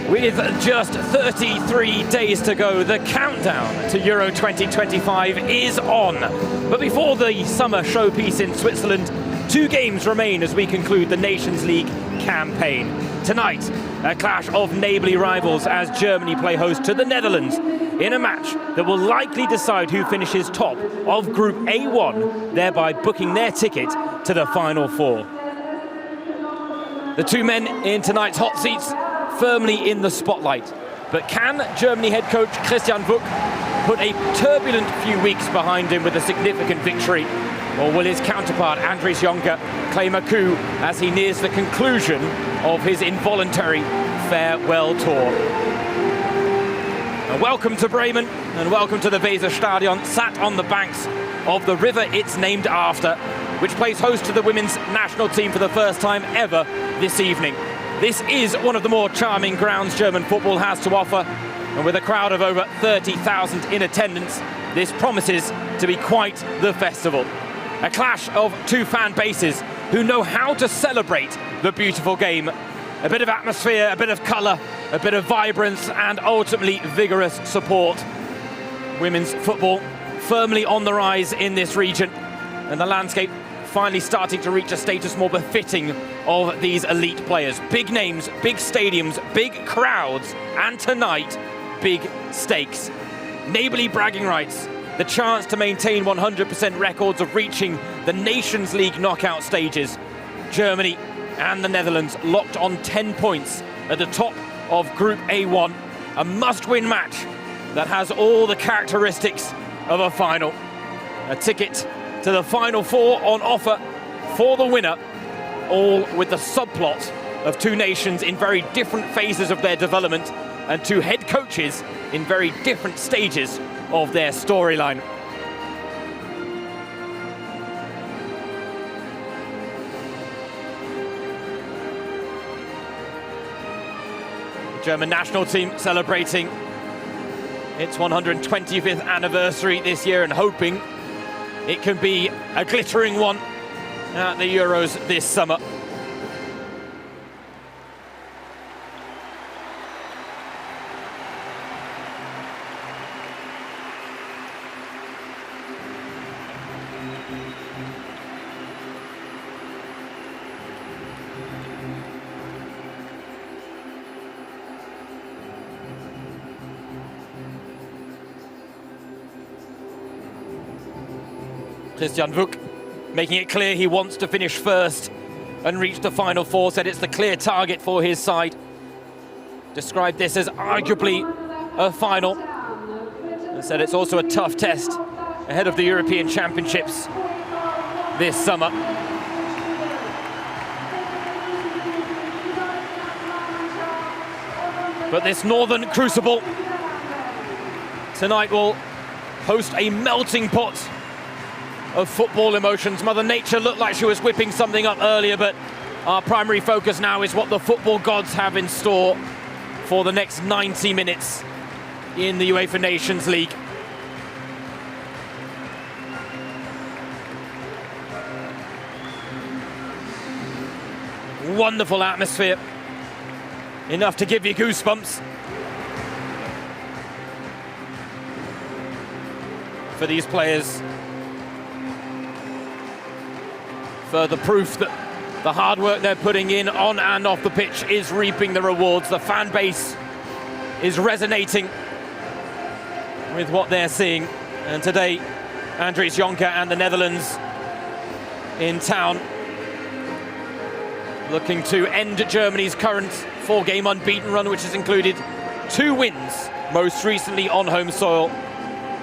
With just 33 days to go, the countdown to Euro 2025 is on. But before the summer showpiece in Switzerland, 2 games remain as we conclude the Nations League campaign. Tonight, a clash of neighbourly rivals as Germany play host to the Netherlands in a match that will likely decide who finishes top of Group A1, thereby booking their ticket to the Final Four. The 2 men in tonight's hot seats firmly in the spotlight. But can Germany head coach Christian Wück put a turbulent few weeks behind him with a significant victory? Or will his counterpart Andries Jonker claim a coup as he nears the conclusion of his involuntary farewell tour? Welcome to Bremen and welcome to the Weserstadion, sat on the banks of the river it's named after, which plays host to the women's national team for the first time ever this evening. This is one of the more charming grounds German football has to offer, and with a crowd of over 30,000 in attendance, this promises to be quite the festival. A clash of 2 fan bases who know how to celebrate the beautiful game. A bit of atmosphere, a bit of colour, a bit of vibrance, and ultimately vigorous support. Women's football firmly on the rise in this region, and the landscape finally starting to reach a status more befitting of these elite players. Big names, big stadiums, big crowds, and tonight, big stakes. Neighbourly bragging rights, the chance to maintain 100% records of reaching the Nations League knockout stages. Germany and the Netherlands locked on 10 points at the top of Group A1. A must-win match that has all the characteristics of a final. A ticket to the Final Four on offer for the winner, all with the subplot of 2 nations in very different phases of their development and 2 head coaches in very different stages of their storyline. The German national team celebrating its 125th anniversary this year and hoping it can be a glittering one at the Euros this summer. Christian Wück making it clear he wants to finish first and reach the Final Four, said it's the clear target for his side. Described this as arguably a final, and said it's also a tough test ahead of the European Championships this summer. But this Northern Crucible tonight will host a melting pot of football emotions. Mother Nature looked like she was whipping something up earlier, but our primary focus now is what the football gods have in store for the next 90 minutes in the UEFA Nations League. Wonderful atmosphere, enough to give you goosebumps for these players. Further proof that the hard work they're putting in on and off the pitch is reaping the rewards. The fan base is resonating with what they're seeing. And today, Andries Jonker and the Netherlands in town, looking to end Germany's current 4-game unbeaten run, which has included 2 wins, most recently on home soil.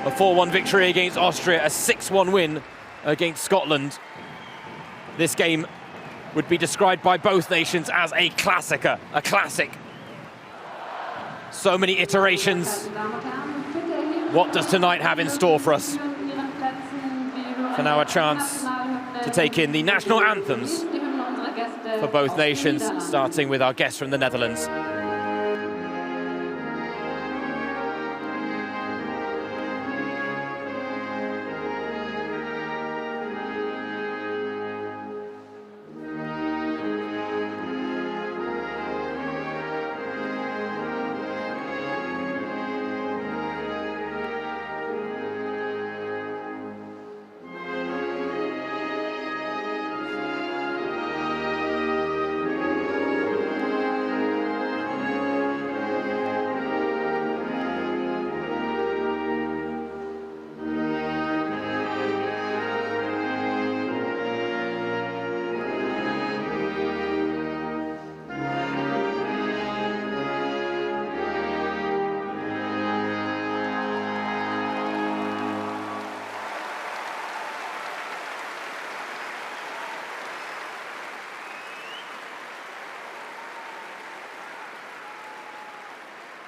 A 4-1 victory against Austria, a 6-1 win against Scotland. This game would be described by both nations as a classic. So many iterations. What does tonight have in store for us? For now, a chance to take in the national anthems for both nations, starting with our guest from the Netherlands.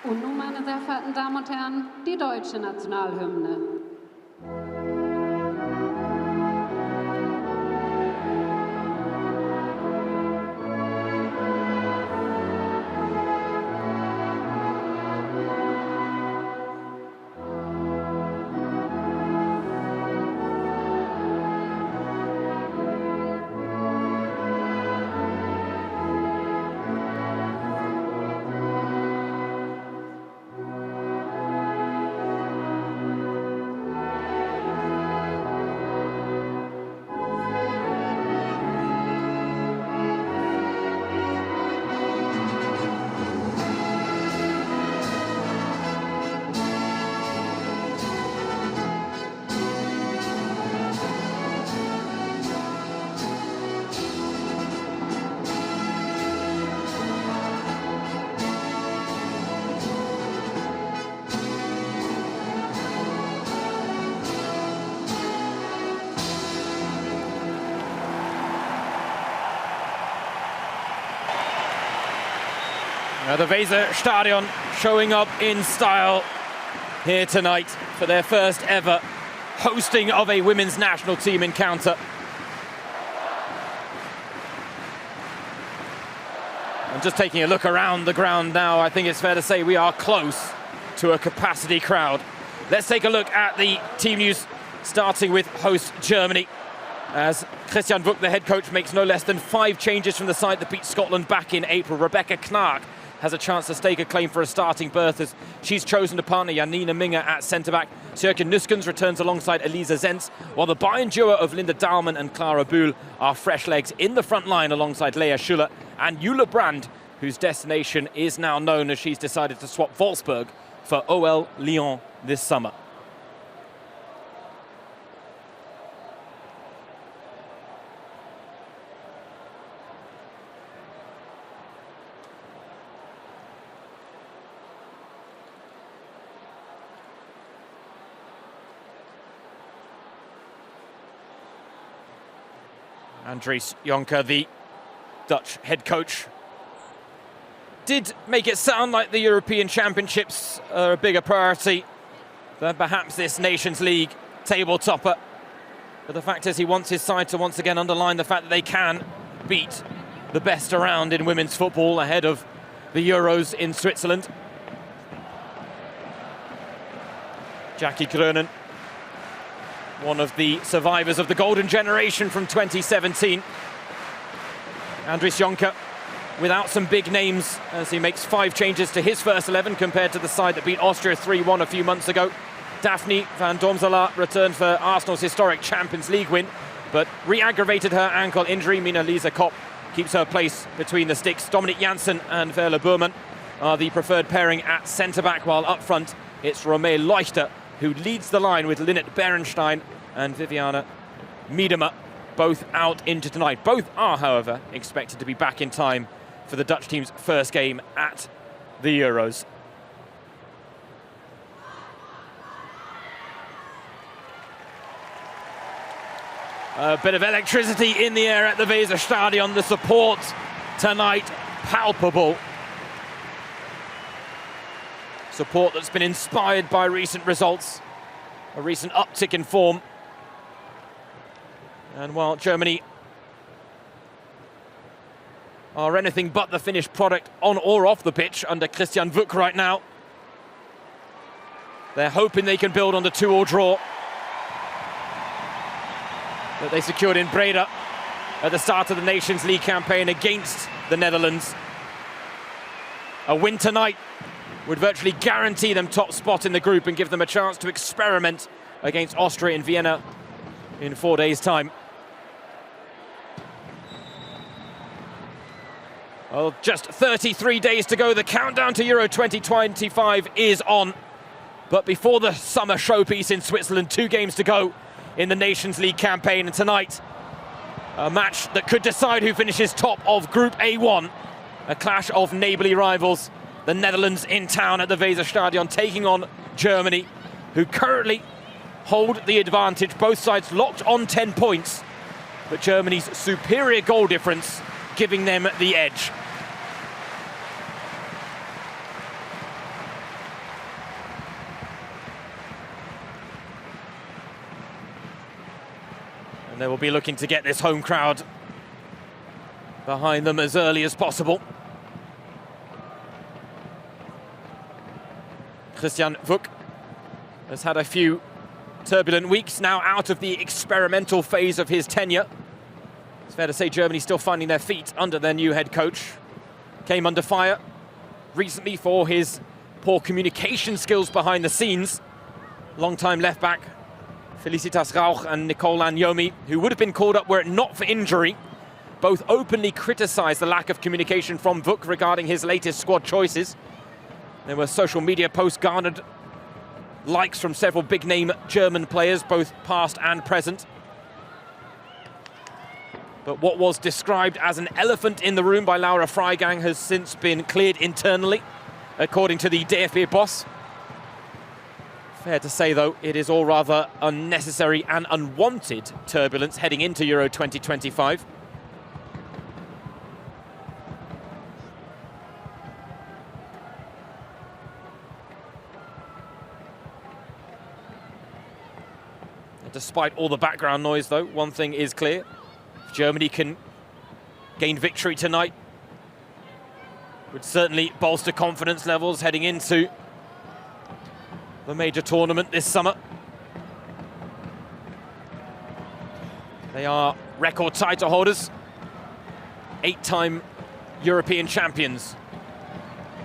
Und nun, meine sehr verehrten Damen und Herren, die deutsche Nationalhymne. The Weser Stadion showing up in style here tonight for their first ever hosting of a women's national team encounter. And just taking a look around the ground now, I think it's fair to say we are close to a capacity crowd. Let's take a look at the team news, starting with host Germany, as Christian Wück, the head coach, makes no less than 5 changes from the side that beat Scotland back in April. Rebecca Knark has a chance to stake a claim for a starting berth as she's chosen to partner Janine Minge at centre-back. Sjoeke Nuskens returns alongside Elisa Zenz, while the Bayern duo of Linda Dahlmann and Clara Bühl are fresh legs in the front line alongside Lea Schuller and Jule Brand, whose destination is now known as she's decided to swap Wolfsburg for OL Lyon this summer. Andries Jonker, the Dutch head coach, did make it sound like the European Championships are a bigger priority than perhaps this Nations League table topper. But the fact is he wants his side to once again underline the fact that they can beat the best around in women's football ahead of the Euros in Switzerland. Jackie Grönen, one of the survivors of the golden generation from 2017. Andries Jonker without some big names as he makes 5 changes to his first 11 compared to the side that beat Austria 3-1 a few months ago. Daphne van Domselaar returned for Arsenal's historic Champions League win, but re-aggravated her ankle injury. Mina-Lisa Kopp keeps her place between the sticks. Dominic Janssen and Verle Burman are the preferred pairing at centre-back, while up front it's Romee Leuchter who leads the line with Linnet Berenstein and Viviane Miedema, both out into tonight. Both are, however, expected to be back in time for the Dutch team's first game at the Euros. A bit of electricity in the air at the Weser Stadion. The support tonight palpable. Support that's been inspired by recent results, a recent uptick in form. And while Germany are anything but the finished product on or off the pitch under Christian Wück right now, they're hoping they can build on the 2-2 draw that they secured in Breda at the start of the Nations League campaign against the Netherlands. A win tonight would virtually guarantee them top spot in the group and give them a chance to experiment against Austria in Vienna in 4 days' time. Well, just 33 days to go. The countdown to Euro 2025 is on. But before the summer showpiece in Switzerland, 2 games to go in the Nations League campaign. And tonight, a match that could decide who finishes top of Group A1. A clash of neighbourly rivals. The Netherlands in town at the Weser Stadion, taking on Germany, who currently hold the advantage. Both sides locked on 10 points, but Germany's superior goal difference giving them the edge. And they will be looking to get this home crowd behind them as early as possible. Christian Vuk has had a few turbulent weeks, now out of the experimental phase of his tenure. It's fair to say Germany still finding their feet under their new head coach. Came under fire recently for his poor communication skills behind the scenes. Long-time left-back Felicitas Rauch and Nicole Anyomi, who would have been called up were it not for injury, both openly criticised the lack of communication from Vuk regarding his latest squad choices. There were social media posts garnered likes from several big-name German players, both past and present. But what was described as an elephant in the room by Laura Freigang has since been cleared internally, according to the DFB boss. Fair to say, though, it is all rather unnecessary and unwanted turbulence heading into Euro 2025. Despite all the background noise, though, one thing is clear. If Germany can gain victory tonight, would certainly bolster confidence levels heading into the major tournament this summer. They are record title holders, 8-time European champions.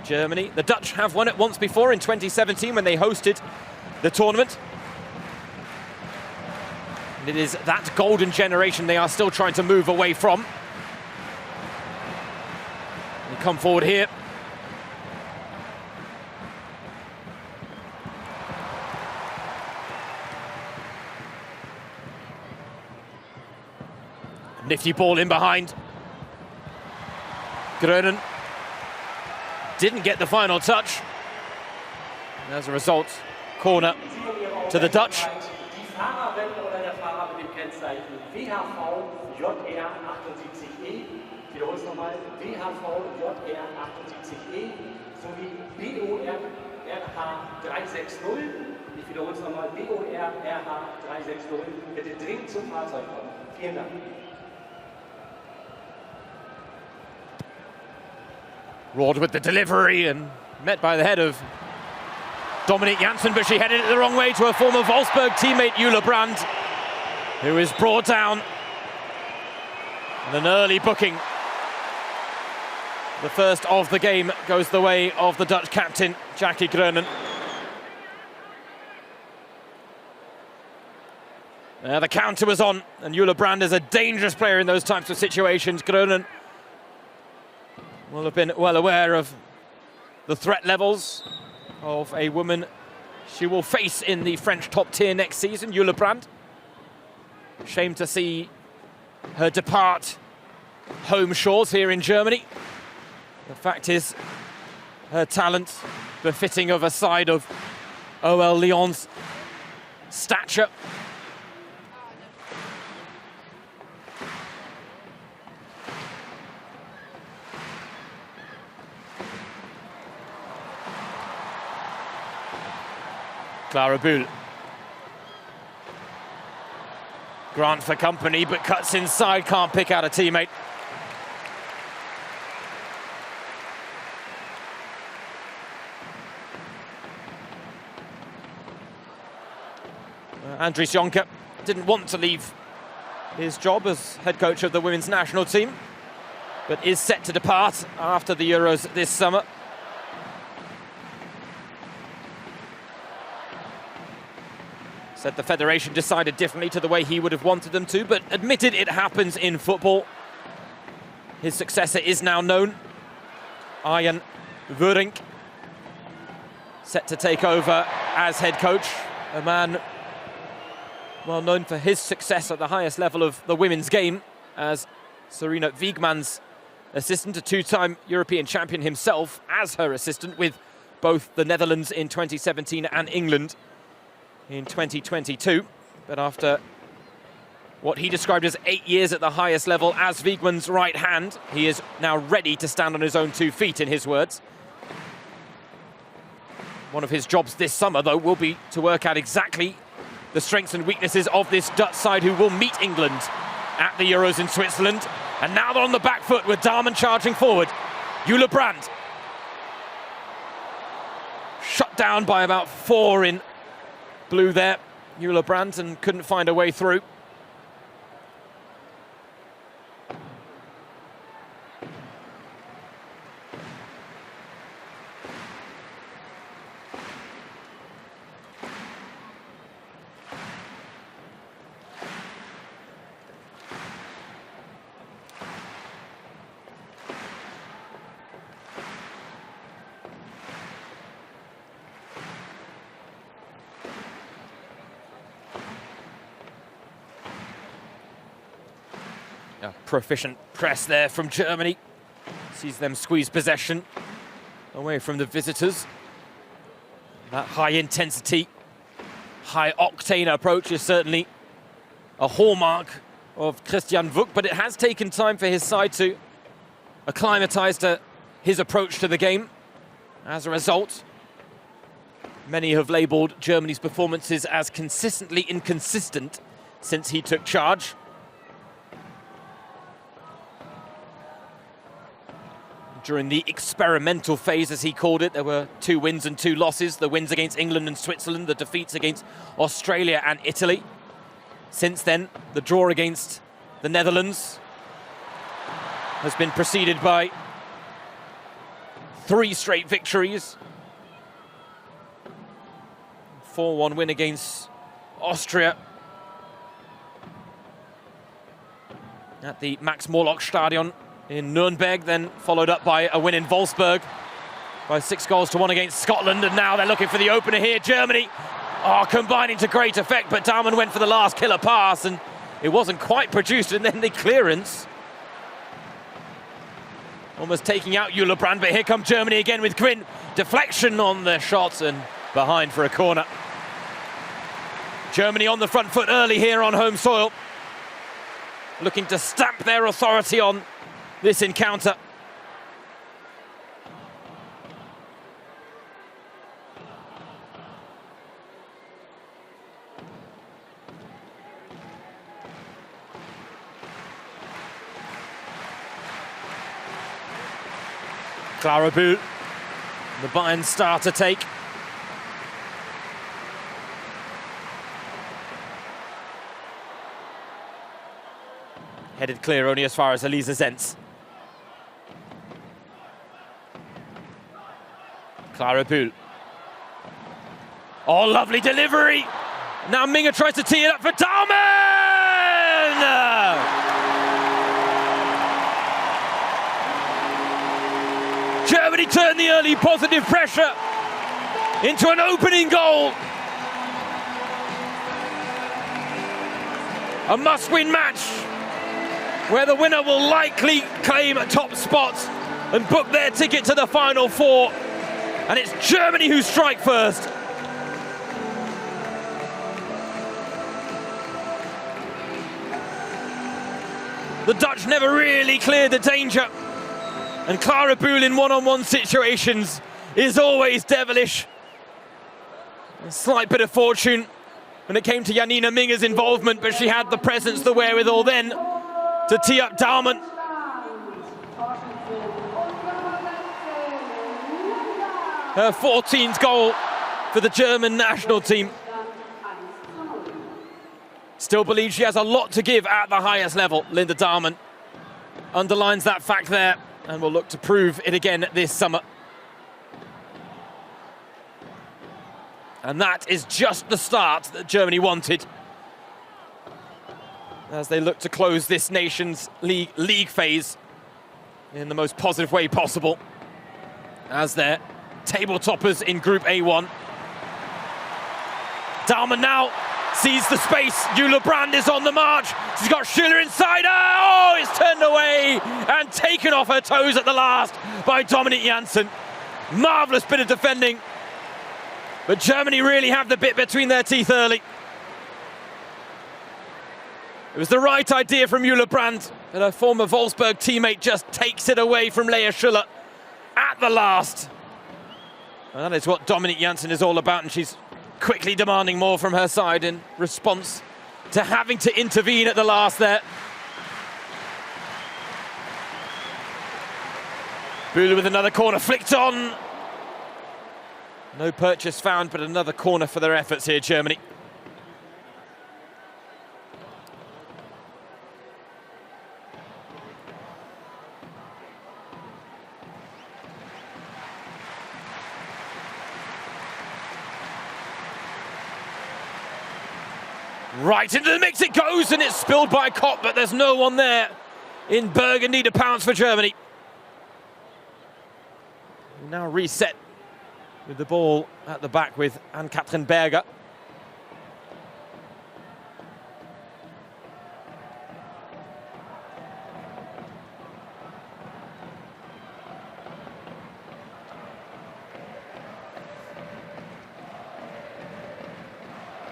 Germany. The Dutch have won it once before in 2017 when they hosted the tournament. And it is that golden generation they are still trying to move away from. They come forward here. Nifty ball in behind. Grönen didn't get the final touch. And as a result, corner to the Dutch. WHV JR 78E, ich wiederhole es nochmal, WHV JR 78E sowie BOR RH 360, ich wiederhole es nochmal, BOR RH 360, bitte dringend zum Fahrzeug kommen. Vielen Dank. Roared with the delivery and met by the head of Dominic Janssen, but she headed it the wrong way to a former Wolfsburg teammate, Jule Brand, who is brought down. And an early booking. The first of the game goes the way of the Dutch captain, Jackie Grönen. The counter was on, and Jule Brand is a dangerous player in those types of situations. Grönen will have been well aware of the threat levels of a woman she will face in the French top tier next season, Jule Brand. Shame to see her depart home shores here in Germany. The fact is, her talent befitting of a side of OL Lyon's stature. Clara Bühl. Grant for company, but cuts inside, can't pick out a teammate. Andries Jonker didn't want to leave his job as head coach of the women's national team, but is set to depart after the Euros this summer. Said the federation decided differently to the way he would have wanted them to, but admitted it happens in football. His successor is now known, Arjen Vuurink, set to take over as head coach, a man well known for his success at the highest level of the women's game as Sarina Wiegman's assistant, a two-time European champion himself as her assistant with both the Netherlands in 2017 and England in 2022. But after what he described as 8 years at the highest level as Wiegman's right hand, he is now ready to stand on his own 2 feet, in his words. One of his jobs this summer, though, will be to work out exactly the strengths and weaknesses of this Dutch side who will meet England at the Euros in Switzerland. And now they're on the back foot with Dahlmann charging forward. Jule Brandt. Shut down by about 4 in blue there, Jule Brandt, and couldn't find a way through. A proficient press there from Germany. Sees them squeeze possession away from the visitors. That high intensity, high octane approach is certainly a hallmark of Christian Wuk, but it has taken time for his side to acclimatise to his approach to the game. As a result, many have labelled Germany's performances as consistently inconsistent since he took charge. During the experimental phase, as he called it, there were 2 wins and 2 losses. The wins against England and Switzerland, the defeats against Australia and Italy. Since then, the draw against the Netherlands has been preceded by 3 straight victories. 4-1 win against Austria at the Max-Morlock-Stadion in Nuremberg, then followed up by a win in Wolfsburg by 6-1 against Scotland, and now they're looking for the opener here. Germany combining to great effect, but Dahlmann went for the last killer pass and it wasn't quite produced, and then the clearance almost taking out Jule Brandt, but here comes Germany again with Quinn. Deflection on the shots and behind for a corner. Germany on the front foot early here on home soil, looking to stamp their authority on this encounter. Clara Bühl, the Bayern starter take. Headed clear only as far as Elise Zenz. Clara Bühl. Oh, lovely delivery. Now Minge tries to tee it up for Dahlmann! Germany turned the early positive pressure into an opening goal. A must-win match where the winner will likely claim a top spot and book their ticket to the Final Four. And it's Germany who strike first. The Dutch never really cleared the danger. And Clara Bühl in one-on-one situations is always devilish. A slight bit of fortune when it came to Janine Minge's involvement, but she had the presence, the wherewithal then to tee up Dahlmann. Her 14th goal for the German national team. Still believes she has a lot to give at the highest level. Linda Dahlmann underlines that fact there and will look to prove it again this summer. And that is just the start that Germany wanted as they look to close this Nations League phase in the most positive way possible, as they're table toppers in Group A1. Dahlmann now sees the space. Jule Brandt is on the march. She's got Schüller inside her. Oh, it's turned away and taken off her toes at the last by Dominic Janssen. Marvellous bit of defending. But Germany really have the bit between their teeth early. It was the right idea from Jule Brandt, but her former Wolfsburg teammate just takes it away from Lea Schüller at the last. And that is what Dominic Janssen is all about, and she's quickly demanding more from her side in response to having to intervene at the last there. Bühler with another corner flicked on. No purchase found, but another corner for their efforts here, Germany. Right into the mix it goes, and it's spilled by Kopp, but there's no one there in Burgundy to pounce for Germany. Now reset with the ball at the back with Ann-Katrin Berger.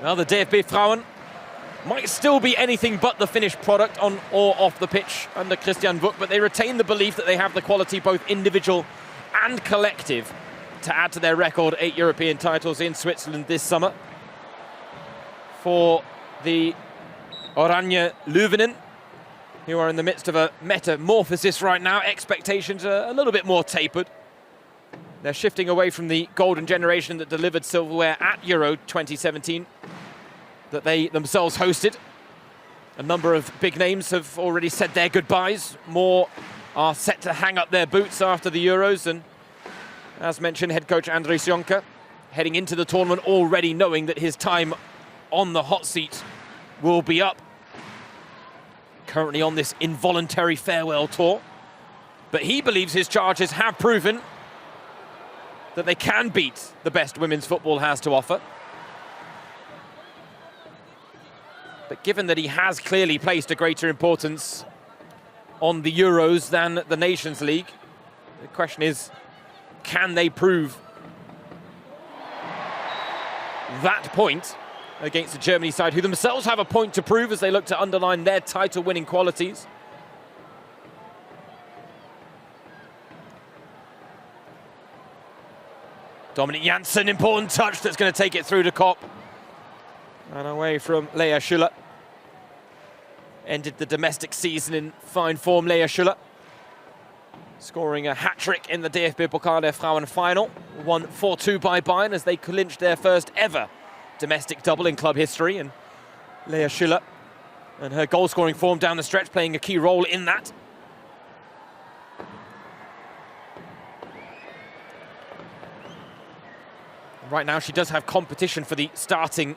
Well, the DFB Frauen might still be anything but the finished product on or off the pitch under Christian Wuck, but they retain the belief that they have the quality, both individual and collective, to add to their record 8 European titles in Switzerland this summer. For the Oranje Löwinnen, who are in the midst of a metamorphosis right now, expectations are a little bit more tapered. They're shifting away from the golden generation that delivered silverware at Euro 2017 that they themselves hosted. A number of big names have already said their goodbyes. More are set to hang up their boots after the Euros, and as mentioned, head coach Andries Jonker heading into the tournament already knowing that his time on the hot seat will be up. Currently on this involuntary farewell tour, but he believes his charges have proven that they can beat the best women's football has to offer. But given that he has clearly placed a greater importance on the Euros than the Nations League, the question is, can they prove that point against the Germany side, who themselves have a point to prove as they look to underline their title-winning qualities? Dominic Janssen, important touch that's going to take it through to Kopp. And away from Lea Schüller. Ended the domestic season in fine form, Lea Schüller. Scoring a hat-trick in the DFB Pokal der Frauen final. Won 4-2 by Bayern as they clinched their first ever domestic double in club history. And Lea Schüller and her goal-scoring form down the stretch playing a key role in that. Right now she does have competition for the starting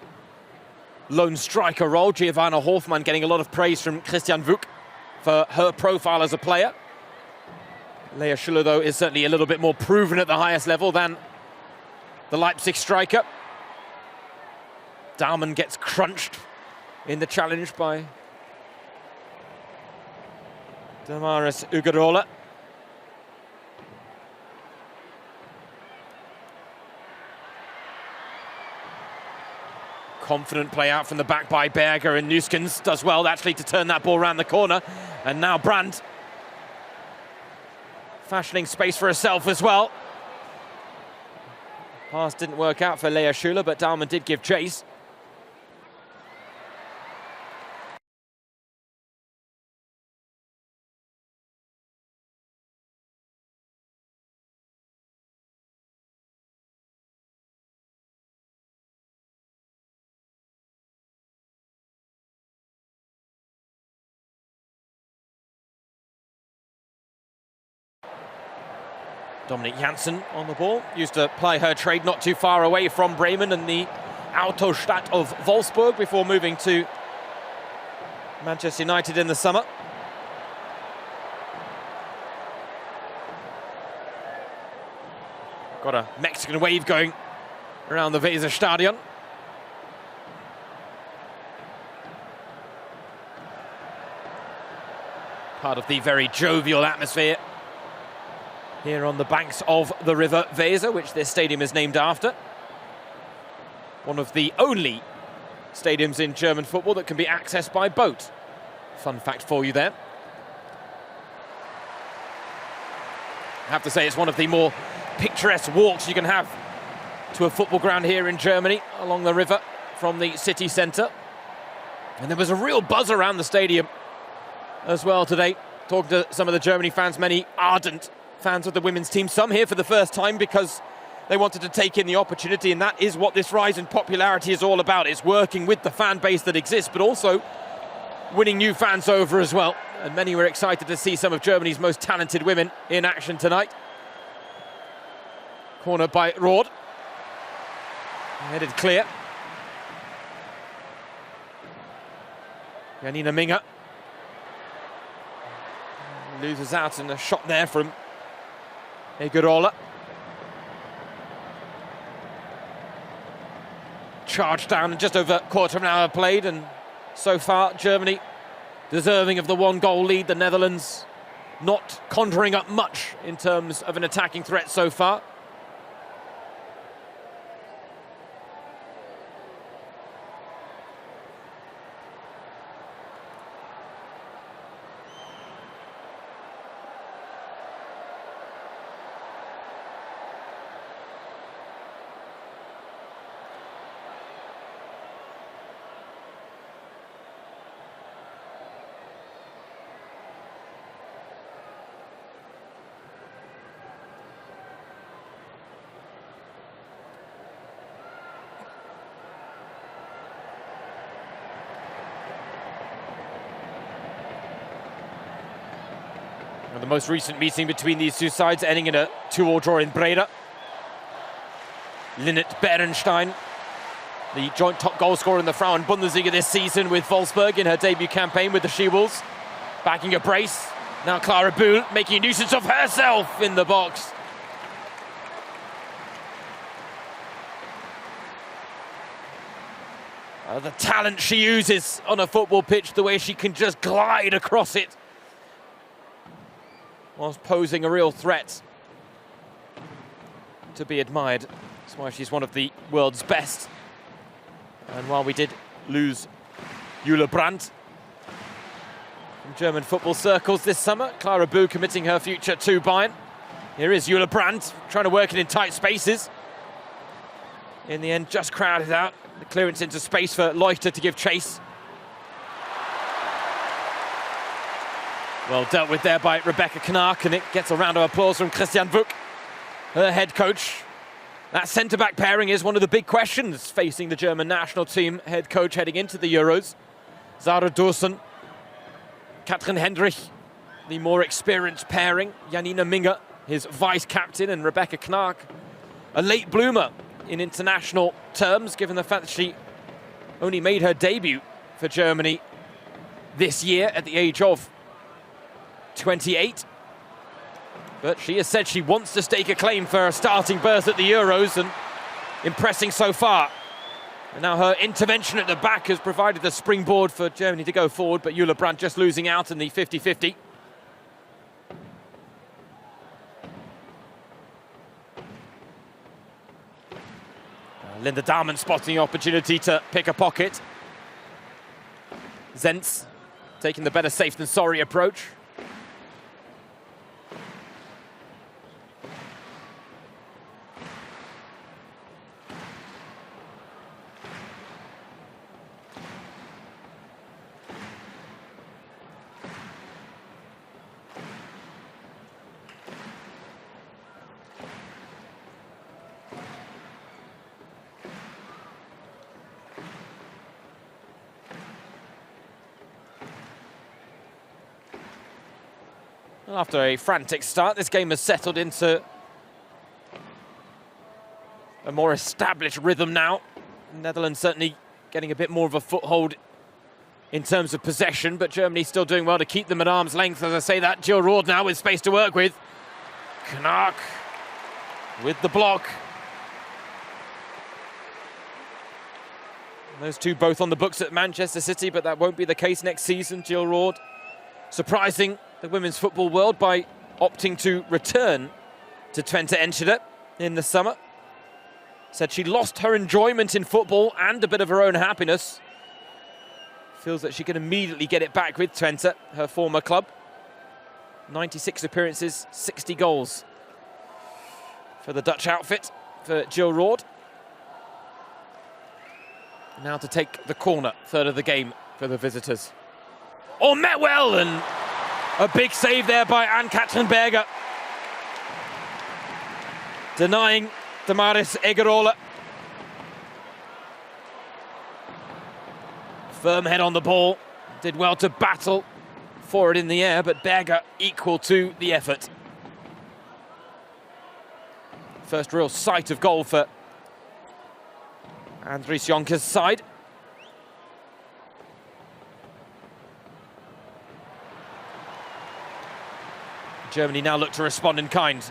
lone striker role. Giovanna Hofmann getting a lot of praise from Christian Wuck for her profile as a player. Lea Schüller, though, is certainly a little bit more proven at the highest level than the Leipzig striker. Dahlmann gets crunched in the challenge by Damaris Ugarola. Confident play out from the back by Berger, and Nuskens does well actually to turn that ball around the corner. And now Brandt fashioning space for herself as well. Pass didn't work out for Lea Schüller, but Dahlmann did give chase. Dominic Janssen on the ball, used to ply her trade not too far away from Bremen and the Autostadt of Wolfsburg before moving to Manchester United in the summer. Got a Mexican wave going around the Weser Stadion. Part of the very jovial atmosphere here on the banks of the River Weser, which this stadium is named after. One of the only stadiums in German football that can be accessed by boat. Fun fact for you there. I have to say it's one of the more picturesque walks you can have to a football ground here in Germany along the river from the city centre. And there was a real buzz around the stadium as well today. Talking to some of the Germany fans, many ardent fans of the women's team, some here for the first time because they wanted to take in the opportunity, and that is what this rise in popularity is all about. It's working with the fan base that exists, but also winning new fans over as well. And many were excited to see some of Germany's most talented women in action tonight. Corner by Rord. Headed clear. Janina Minge loses out in a shot there from Egerola. Charged down in just over a quarter of an hour played, and so far Germany deserving of the 1-goal lead. The Netherlands not conjuring up much in terms of an attacking threat so far. And the most recent meeting between these two sides ending in a 2-2 draw in Breda. Linnet Berenstein, the joint top goal scorer in the Frauen Bundesliga this season with Wolfsburg in her debut campaign with the She-Wolves. Backing a brace. Now Clara Bühl making a nuisance of herself in the box. The talent she uses on a football pitch, the way she can just glide across it, whilst posing a real threat to be admired. That's why she's one of the world's best. And while we did lose Jule Brandt from German football circles this summer, Clara Bühl committing her future to Bayern. Here is Jule Brandt trying to work it in tight spaces. In the end, just crowded out. The clearance into space for Leuchter to give chase. Well dealt with there by Rebecca Knark, and it gets a round of applause from Christian Wuck, her head coach. That centre-back pairing is one of the big questions facing the German national team head coach heading into the Euros. Zara Dursun, Katrin Hendrich, the more experienced pairing. Janina Minge, his vice-captain, and Rebecca Knark, a late bloomer in international terms, given the fact that she only made her debut for Germany this year at the age of 28. But she has said she wants to stake a claim for a starting berth at the Euros, and impressing so far. And now her intervention at the back has provided the springboard for Germany to go forward, but Jule Brandt just losing out in the 50-50. Linda Dahmen spotting the opportunity to pick a pocket. Zentz taking the better safe than sorry approach. After a frantic start, this game has settled into a more established rhythm now. The Netherlands certainly getting a bit more of a foothold in terms of possession, but Germany still doing well to keep them at arm's length. As I say that, Jill Roord now with space to work with. Knark with the block. Those two both on the books at Manchester City, but that won't be the case next season. Jill Roord surprising the women's football world by opting to return to Twente Enschede in the summer. Said she lost her enjoyment in football and a bit of her own happiness. Feels that she can immediately get it back with Twente, her former club. 96 appearances, 60 goals for the Dutch outfit for Jill Roord. Now to take the corner, third of the game for the visitors. Oh, met well, and a big save there by Ann-Katrin Berger. Denying Damaris Egerola. Firm head on the ball. Did well to battle for it in the air, but Berger equal to the effort. First real sight of goal for Andries Jonker's side. Germany now look to respond in kind.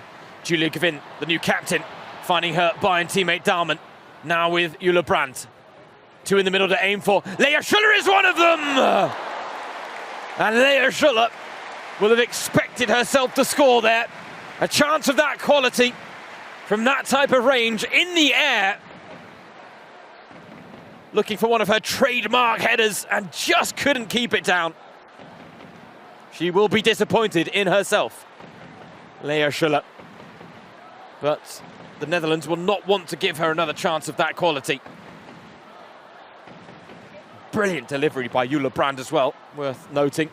Julia Gvin, the new captain, finding her Bayern teammate Dahlmann. Now with Jule Brandt. Two in the middle to aim for. Lea Schuller is one of them! And Lea Schuller will have expected herself to score there. A chance of that quality from that type of range in the air. Looking for one of her trademark headers and just couldn't keep it down. She will be disappointed in herself, Lea Schuller. But the Netherlands will not want to give her another chance of that quality. Brilliant delivery by Jule Brandt as well, worth noting.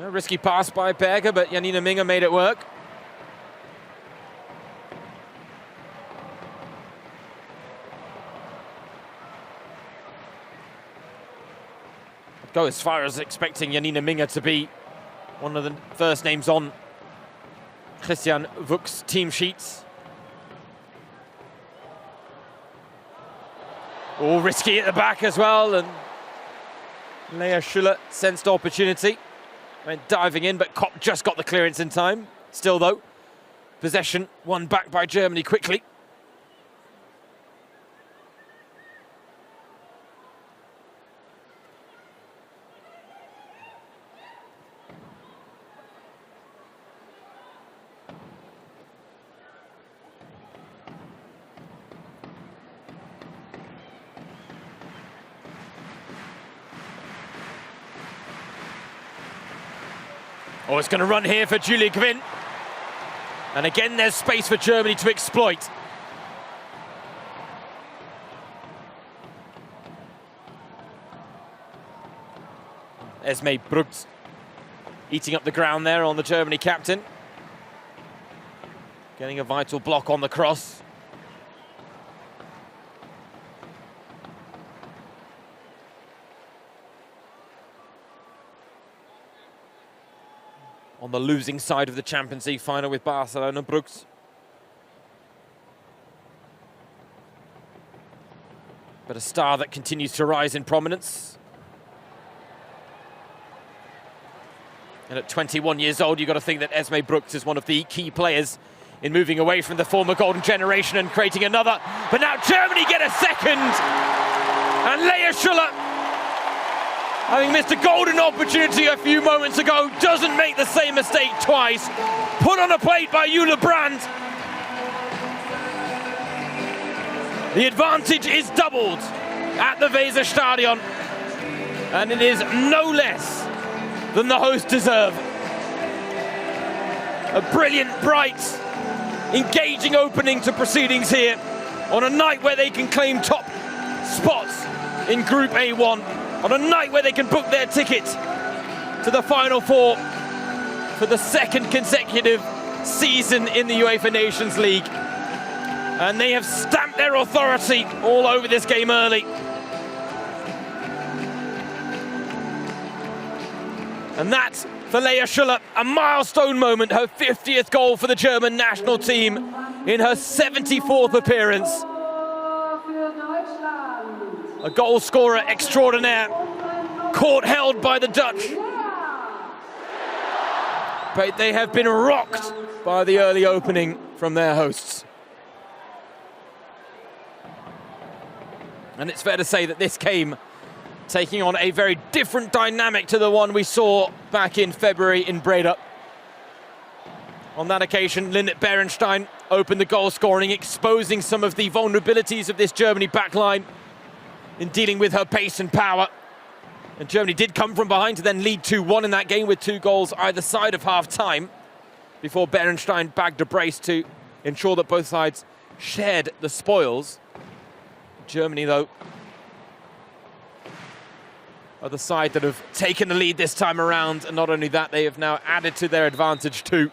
A risky pass by Berger, but Janine Minge made it work. I'd go as far as expecting Janine Minge to be one of the first names on Christian Wuck's team sheets. All risky at the back as well, and Lea Schuller sensed opportunity. Went diving in, but Kopp just got the clearance in time. Still, though, possession won back by Germany quickly. Oh, it's going to run here for Julia Gvin. And again, there's space for Germany to exploit. Esme Brugt eating up the ground there on the Germany captain. Getting a vital block on the cross. On the losing side of the Champions League final with Barcelona, Brugt. But a star that continues to rise in prominence. And at 21 years old, you've got to think that Esme Brugt is one of the key players in moving away from the former golden generation and creating another. But now Germany get a second. And Lea Schuller, having missed a golden opportunity a few moments ago, doesn't make the same mistake twice. Put on a plate by Jule Brandt. The advantage is doubled at the Weserstadion, and it is no less than the hosts deserve. A brilliant, bright, engaging opening to proceedings here on a night where they can claim top spots in Group A1. On a night where they can book their ticket to the Final Four for the second consecutive season in the UEFA Nations League. And they have stamped their authority all over this game early. And that's, for Lea Schuller, a milestone moment, her 50th goal for the German national team in her 74th appearance. A goal scorer extraordinaire, caught held by the Dutch. But they have been rocked by the early opening from their hosts. And it's fair to say that this came taking on a very different dynamic to the one we saw back in February in Breda. On that occasion, Linnet Berenstein opened the goal scoring, exposing some of the vulnerabilities of this Germany backline. in dealing with her pace and power. And Germany did come from behind to then lead 2-1 in that game with 2 goals either side of half-time before Berenstein bagged a brace to ensure that both sides shared the spoils. Germany, though, are the side that have taken the lead this time around, and not only that, they have now added to their advantage too.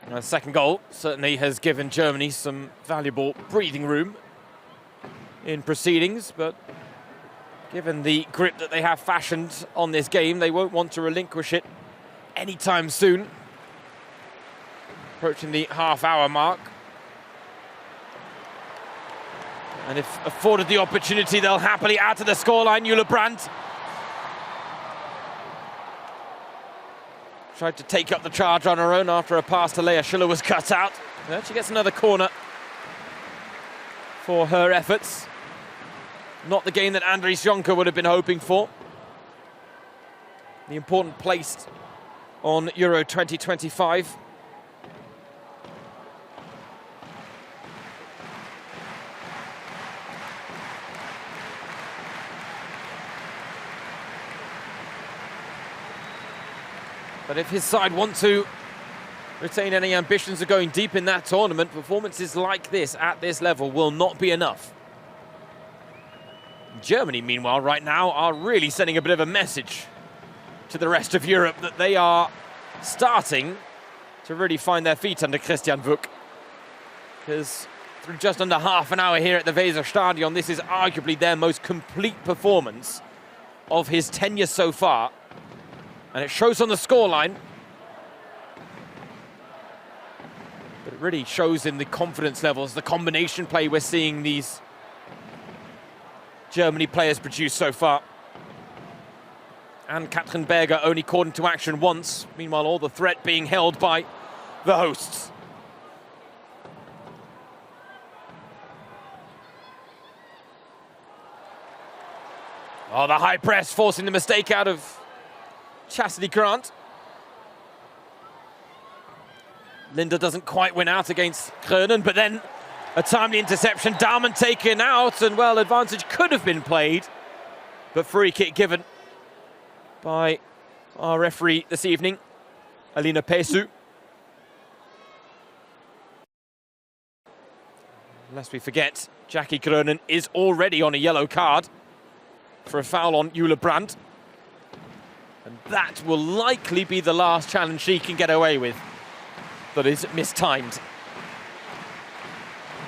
The second goal certainly has given Germany some valuable breathing room in proceedings, but given the grip that they have fashioned on this game, they won't want to relinquish it anytime soon. Approaching the half-hour mark. And if afforded the opportunity, they'll happily add to the scoreline. Jule Brandt tried to take up the charge on her own after a pass to Lea Schiller was cut out. Well, she gets another corner for her efforts. Not the game that Andries Jonker would have been hoping for. The important place on Euro 2025. But if his side want to retain any ambitions of going deep in that tournament, performances like this at this level will not be enough. Germany, meanwhile, right now, are really sending a bit of a message to the rest of Europe that they are starting to really find their feet under Christian Wück. Because through just under half an hour here at the Weserstadion, this is arguably their most complete performance of his tenure so far. And it shows on the scoreline. But it really shows in the confidence levels, the combination play we're seeing these Germany players produce so far. And Katrin Berger only called into action once. Meanwhile, all the threat being held by the hosts. Oh, the high press forcing the mistake out of Chastity Grant. Linda doesn't quite win out against Krönen, but then a timely interception. Dahmen taken out, and well, advantage could have been played, but free kick given by our referee this evening, Alina Pesu. Lest we forget, Jackie Krönen is already on a yellow card for a foul on Jule Brandt. And that will likely be the last challenge she can get away with that is mistimed.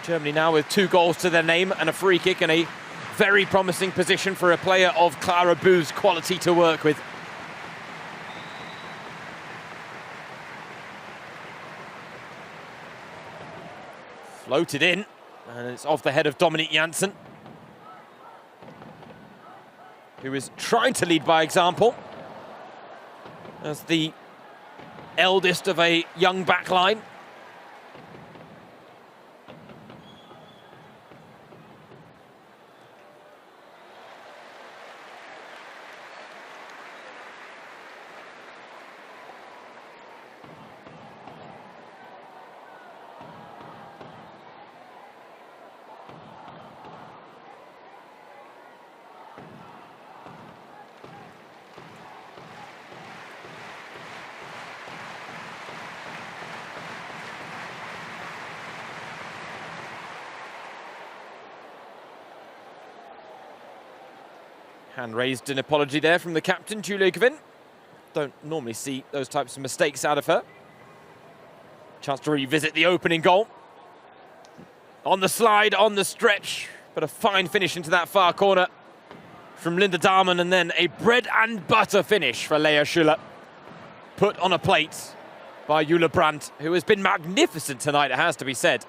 Germany now with 2 goals to their name and a free kick, and a very promising position for a player of Clara Bühl's quality to work with. Floated in, and it's off the head of Dominique Janssen, who is trying to lead by example as the eldest of a young back line. Hand raised in apology there from the captain, UWNL. Don't normally see those types of mistakes out of her. Chance to revisit the opening goal. On the slide, on the stretch, but a fine finish into that far corner from Linda Dahmen, and then a bread and butter finish for Lea Schuller. Put on a plate by Jule Brandt, who has been magnificent tonight, it has to be said.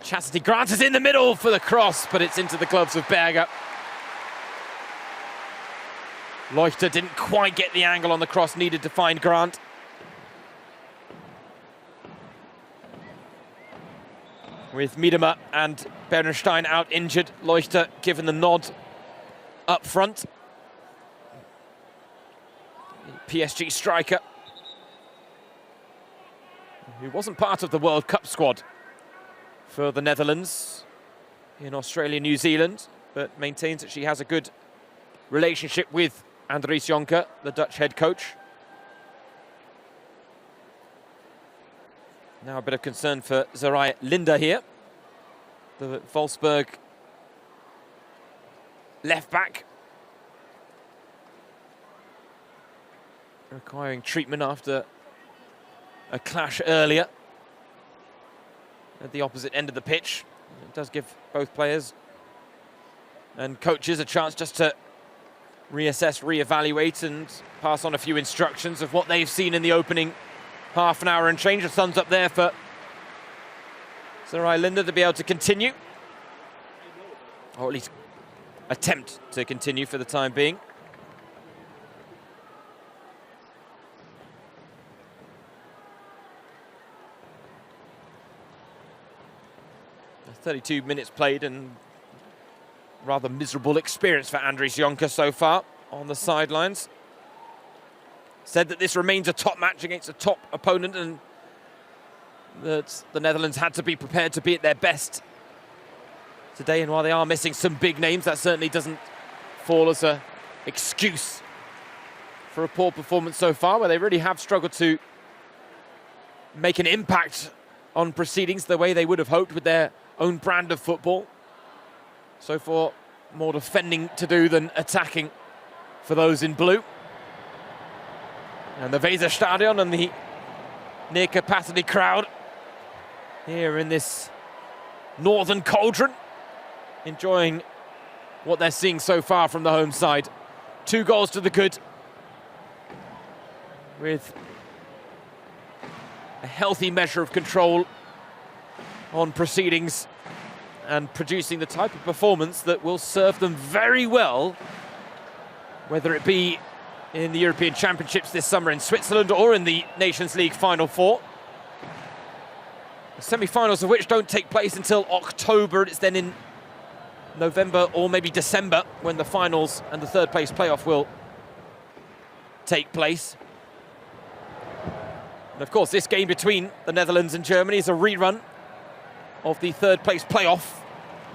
Chastity Grant is in the middle for the cross, but it's into the gloves of Berger. Leuchter didn't quite get the angle on the cross needed to find Grant. With Miedema and Bernstein out injured, Leuchter given the nod up front. PSG striker, who wasn't part of the World Cup squad for the Netherlands in Australia, New Zealand, but maintains that she has a good relationship with Andries Jonker, the Dutch head coach. Now a bit of concern for Zerai Linda here, the Wolfsburg left back, requiring treatment after a clash earlier at the opposite end of the pitch. It does give both players and coaches a chance just to reassess, reevaluate, and pass on a few instructions of what they've seen in the opening half an hour and change. A thumbs up there for Zerai Linda to be able to continue, or at least attempt to continue for the time being. A 32 minutes played and rather miserable experience for Andries Jonker so far on the sidelines. Said that this remains a top match against a top opponent, and that the Netherlands had to be prepared to be at their best today. And while they are missing some big names, that certainly doesn't fall as an excuse for a poor performance so far, where they really have struggled to make an impact on proceedings the way they would have hoped with their own brand of football. So far, more defending to do than attacking for those in blue. And the Weserstadion and the near-capacity crowd here in this northern cauldron, enjoying what they're seeing so far from the home side. 2 goals to the good, with a healthy measure of control on proceedings and producing the type of performance that will serve them very well, whether it be in the European Championships this summer in Switzerland or in the Nations League Final Four. The semi-finals of which don't take place until October. It's then in November or maybe December when the finals and the third place playoff will take place. And of course, this game between the Netherlands and Germany is a rerun of the third place playoff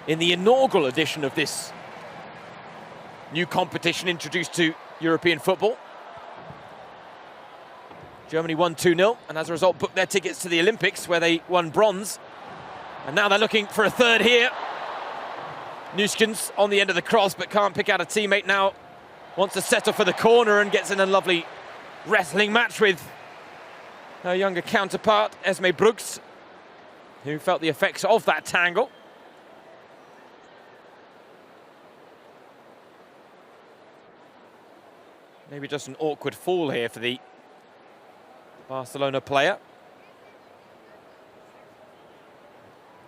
in the inaugural edition of this new competition introduced to European football. Germany won 2-0, and as a result booked their tickets to the Olympics, where they won bronze. And now they're looking for a third here. Nuskens on the end of the cross, but can't pick out a teammate now. Wants to settle for the corner and gets in a lovely wrestling match with her younger counterpart, Esme Brooks, who felt the effects of that tangle. Maybe just an awkward fall here for the Barcelona player.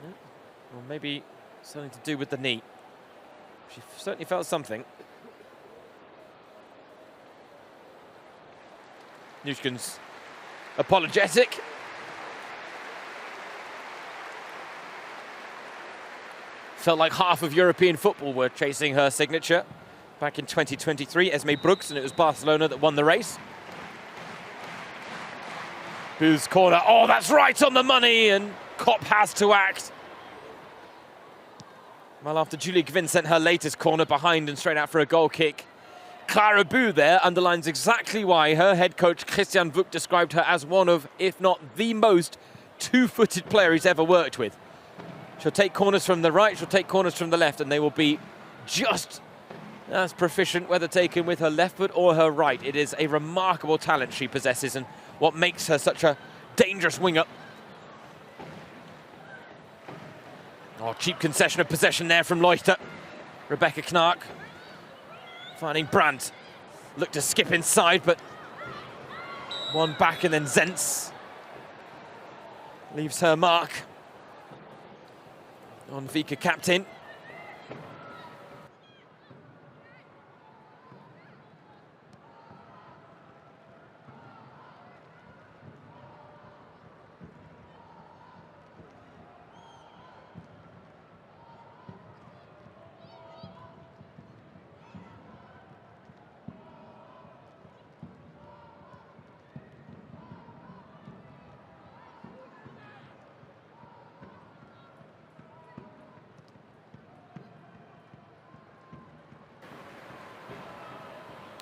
Or maybe something to do with the knee. She certainly felt something. Nuskens apologetic. Felt like half of European football were chasing her signature back in 2023, Esme Brooks, and it was Barcelona that won the race. Whose corner, oh, that's right on the money, and Kopp has to act. Well, after Julie Gwynn sent her latest corner behind and straight out for a goal kick, Clara Boo there underlines exactly why her head coach Christian Vuk described her as one of, if not the most, two-footed player he's ever worked with. She'll take corners from the right, she'll take corners from the left, and they will be just as proficient, whether taken with her left foot or her right. It is a remarkable talent she possesses and what makes her such a dangerous winger. Oh, cheap concession of possession there from Leuchter. Rebecca Knark finding Brandt. Looked to skip inside, but one back, and then Zentz leaves her mark on Vika captain.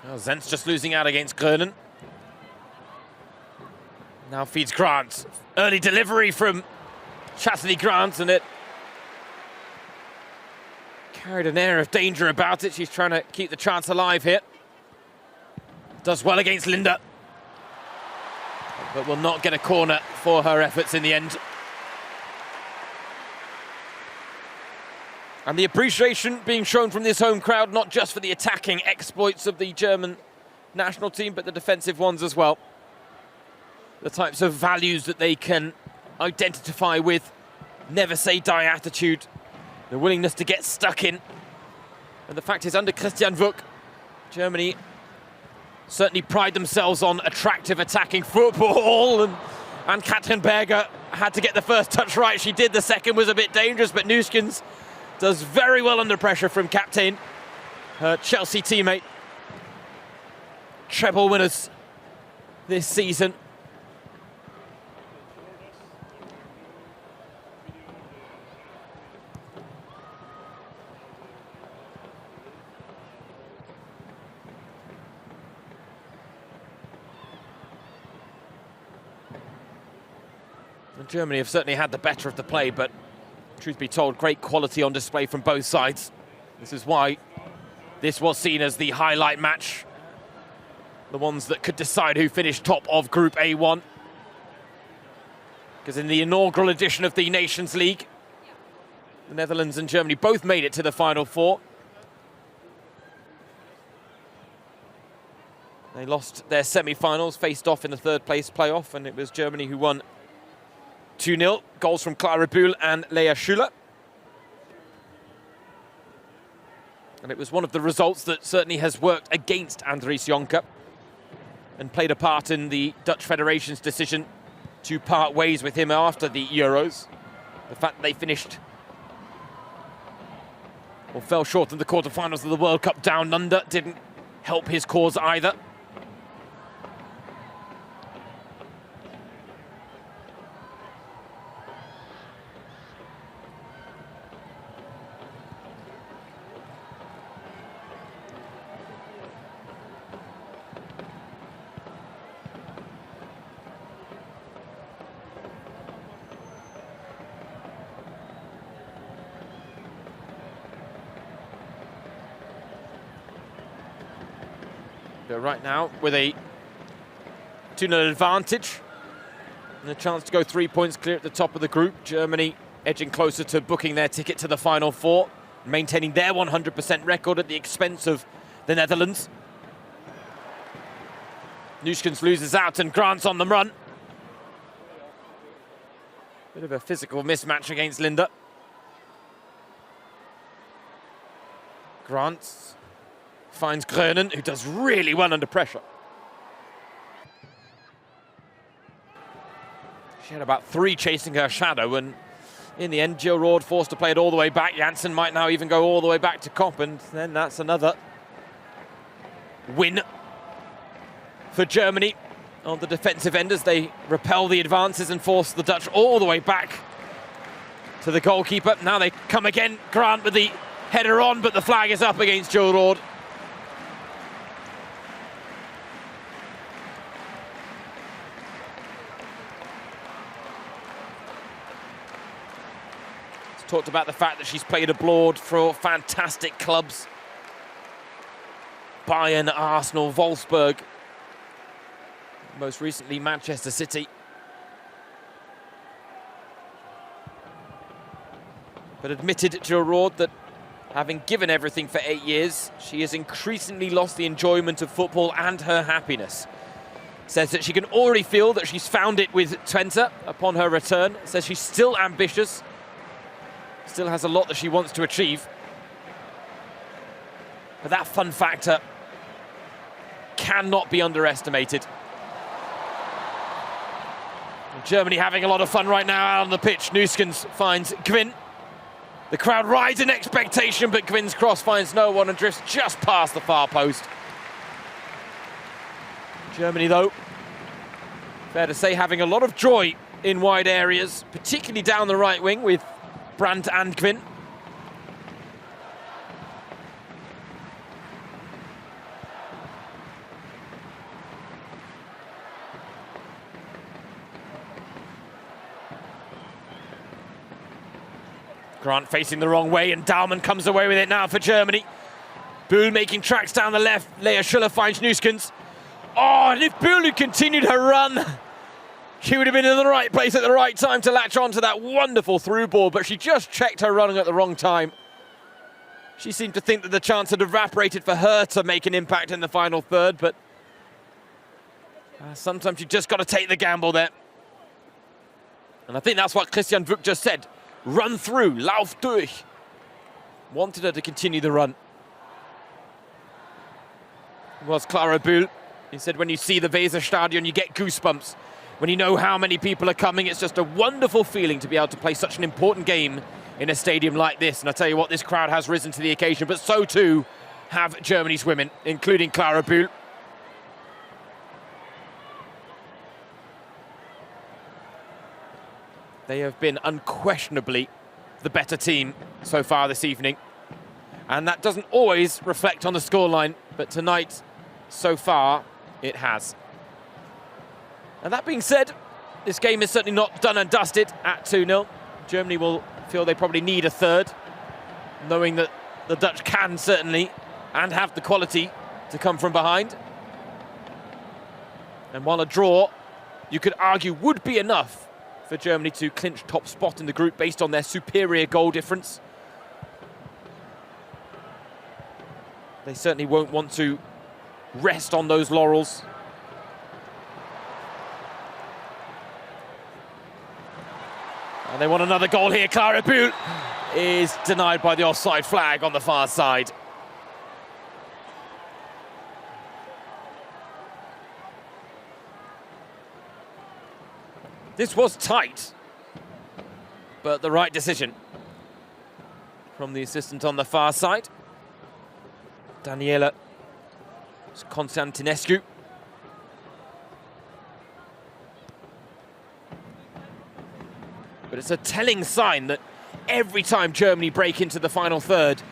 Oh, Zentz just losing out against Grönen. Now feeds Grant. Early delivery from Chastity Grant, and it carried an air of danger about it. She's trying to keep the chance alive here. Does well against Linda, but will not get a corner for her efforts in the end. And the appreciation being shown from this home crowd, not just for the attacking exploits of the German national team, but the defensive ones as well. The types of values that they can identify with, never say die attitude, the willingness to get stuck in. And the fact is, under Christian Wuck, Germany certainly pride themselves on attractive attacking football, and Katrin Berger had to get the first touch right. She did. The second was a bit dangerous, but Nuskens does very well under pressure from captain, her Chelsea teammate. Treble winners this season. And Germany have certainly had the better of the play, but truth be told, great quality on display from both sides. This is why this was seen as the highlight match. The ones that could decide who finished top of Group A1. Because in the inaugural edition of the Nations League, the Netherlands and Germany both made it to the Final Four. They lost their semi-finals, faced off in the third place playoff, and it was Germany who won 2-0, goals from Clara Bühl and Lea Schuler. And it was one of the results that certainly has worked against Andries Jonker and played a part in the Dutch Federation's decision to part ways with him after the Euros. The fact that they finished or fell short in the quarterfinals of the World Cup down under didn't help his cause either. But right now, with a 2-0 advantage and a chance to go 3 points clear at the top of the group, Germany edging closer to booking their ticket to the Final Four, maintaining their 100% record at the expense of the Netherlands. Nuskens loses out and Grant's on the run. Bit of a physical mismatch against Linda. Grant finds Grönen, who does really well under pressure. She had about 3 chasing her shadow, and in the end, Jill Roord forced to play it all the way back. Janssen might now even go all the way back to Kopp, and then that's another win for Germany on the defensive end as they repel the advances and force the Dutch all the way back to the goalkeeper. Now they come again. Grant with the header on, but the flag is up against Jill Roord. talked about the fact that she's played abroad for fantastic clubs. Bayern, Arsenal, Wolfsburg, most recently Manchester City. But admitted to Aurore that having given everything for 8 years, she has increasingly lost the enjoyment of football and her happiness. Says that she can already feel that she's found it with Twente upon her return. Says she's still ambitious, still has a lot that she wants to achieve. But that fun factor cannot be underestimated. Germany having a lot of fun right now out on the pitch. Nuskens finds Gwyn. The crowd rides in expectation, but Gwyn's cross finds no one and drifts just past the far post. Germany, though, fair to say, having a lot of joy in wide areas, particularly down the right wing with Brandt and Gwyn. Grant facing the wrong way, and Daumann comes away with it now for Germany. Bühl making tracks down the left. Lea Schuller finds Nuskens. Oh, and if Bühl had continued her run, she would have been in the right place at the right time to latch onto that wonderful through ball, but she just checked her running at the wrong time. She seemed to think that the chance had evaporated for her to make an impact in the final third, but sometimes you just got to take the gamble there. And I think that's what Christian Wück just said. Run through, lauf durch. Wanted her to continue the run. It was Clara Bühl. He said when you see the Weserstadion, you get goosebumps. When you know how many people are coming, it's just a wonderful feeling to be able to play such an important game in a stadium like this. And I tell you what, this crowd has risen to the occasion, but so too have Germany's women, including Clara Bühl. They have been unquestionably the better team so far this evening. And that doesn't always reflect on the scoreline, but tonight, so far, it has. And that being said, this game is certainly not done and dusted at 2-0. Germany will feel they probably need a third, knowing that the Dutch can certainly and have the quality to come from behind. And while a draw, you could argue, would be enough for Germany to clinch top spot in the group based on their superior goal difference, they certainly won't want to rest on those laurels. And they want another goal here. Clara Bühl is denied by the offside flag on the far side. This was tight, but the right decision from the assistant on the far side, Daniela Constantinescu. But it's a telling sign that every time Germany break into the final third,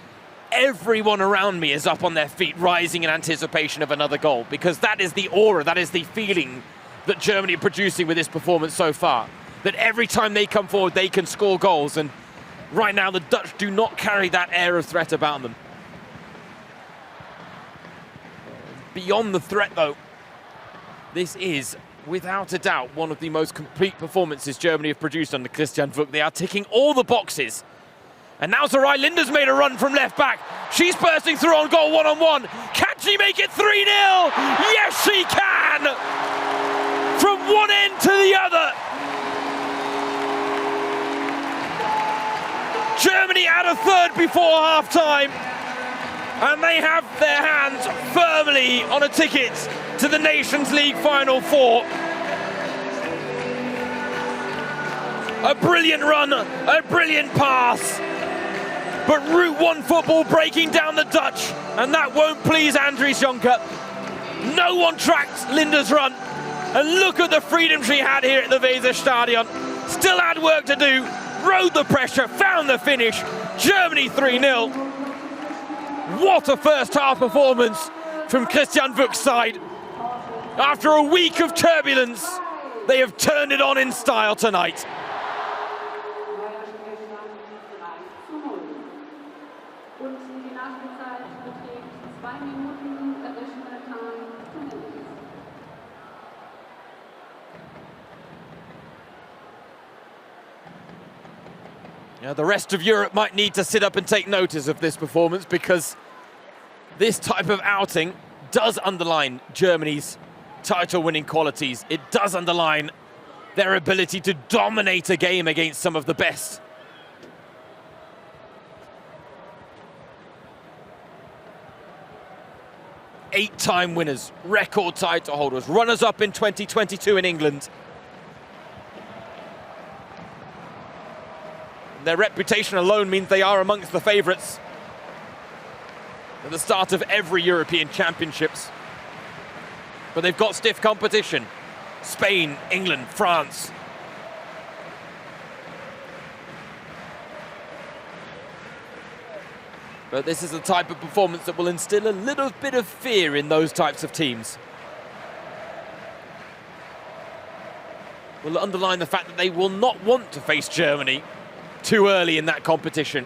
everyone around me is up on their feet, rising in anticipation of another goal, because that is the aura, that is the feeling that Germany are producing with this performance so far. That every time they come forward, they can score goals. And right now, the Dutch do not carry that air of threat about them. Beyond the threat, though, this is, without a doubt, one of the most complete performances Germany have produced under Christian Wück. They are ticking all the boxes. And now Sarai Linder's made a run from left back. She's bursting through on goal one-on-one. Can she make it 3-0? Yes, she can! From one end to the other. Germany had a third before half-time, and they have their hands firmly on a ticket to the Nations League Final Four. A brilliant run, a brilliant pass, but Route 1 football breaking down the Dutch, and that won't please Andries Jonker. No one tracked Linda's run. And look at the freedom she had here at the Weserstadion. Still had work to do, rode the pressure, found the finish. Germany 3-0. What a first half performance from Christian Wück's side. After a week of turbulence, they have turned it on in style tonight. The rest of Europe might need to sit up and take notice of this performance, because this type of outing does underline Germany's title-winning qualities. It does underline their ability to dominate a game against some of the best. Eight-time winners, record title holders, runners-up in 2022 in England. Their reputation alone means they are amongst the favourites at the start of every European Championships. But they've got stiff competition. Spain, England, France. But this is the type of performance that will instill a little bit of fear in those types of teams. Will underline the fact that they will not want to face Germany too early in that competition.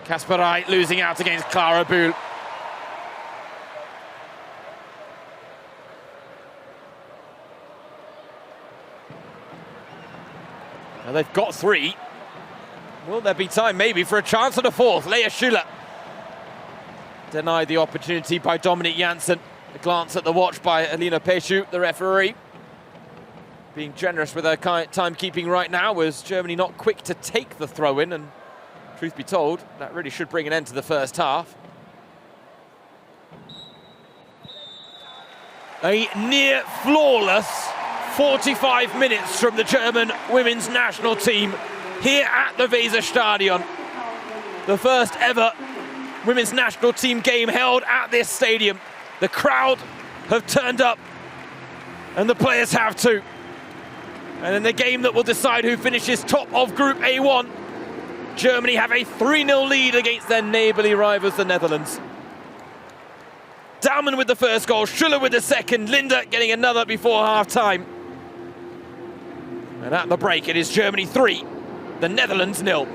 Kasper Wright losing out against Clara Bühl. Now they've got three. Will there be time maybe for a chance at a fourth? Leah Schuler denied the opportunity by Dominic Janssen. A glance at the watch by Alina Pesciu, the referee. Being generous with her timekeeping right now, was Germany not quick to take the throw-in, and truth be told, that really should bring an end to the first half. A near flawless 45 minutes from the German women's national team here at the Weserstadion. The first ever women's national team game held at this stadium. The crowd have turned up, and the players have too. And in the game that will decide who finishes top of Group A1, Germany have a 3-0 lead against their neighbourly rivals, the Netherlands. Daumann with the first goal, Schuler with the second, Linda getting another before half-time. And at the break, it is Germany 3, the Netherlands 0.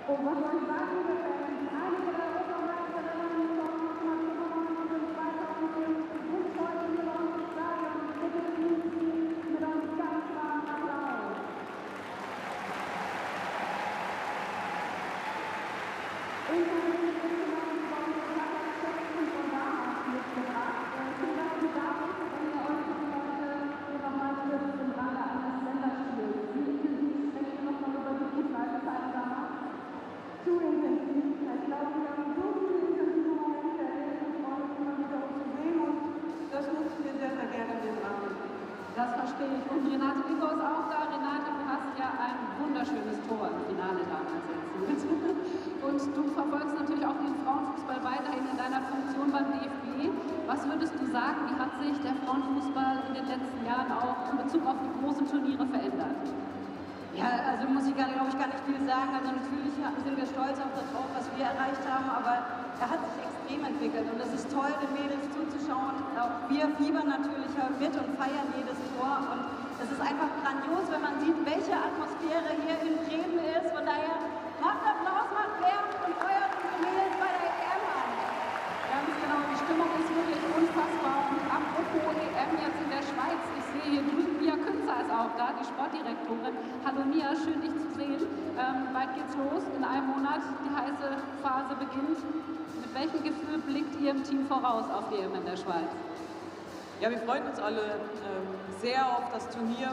Und was soll ich sagen, einige der Europameisterinnen von 1995 und 2005 sind heute hier bei uns im Stadion. Bitte genießen Sie mit einem ganz warmen Applaus. Das verstehe ich. Und Renate Rico ist auch da. Renate, du hast ja ein wunderschönes Tor im Finale damals erzielt. Und du verfolgst natürlich auch den Frauenfußball weiterhin in deiner Funktion beim DFB. Was würdest du sagen, wie hat sich der Frauenfußball in den letzten Jahren auch in Bezug auf die großen Turniere verändert? Ja, also muss ich, glaube ich, gar nicht viel sagen. Also natürlich sind wir stolz auf das, was wir erreicht haben, aber er hat sich extrem entwickelt und es ist toll, den Mädels zuzuschauen. Auch wir fiebern natürlich mit und feiern jedes Tor und es ist einfach grandios, wenn man sieht, welche Atmosphäre hier in Bremen ist. Von daher macht Applaus, macht Lärm und feuert unsere Mädels bei der EM an. Ganz genau, die Stimmung ist wirklich unfassbar. Und apropos EM jetzt in der Schweiz, ich sehe hier drüben, Mia Künzer ist auch da, die Sportdirektorin. Hallo Mia, schön dich zu sehen. Bald geht's los, in einem Monat, die heiße Phase beginnt. Mit welchem Gefühl blickt ihr im Team voraus auf die EM in der Schweiz? Ja, wir freuen uns alle sehr auf das Turnier,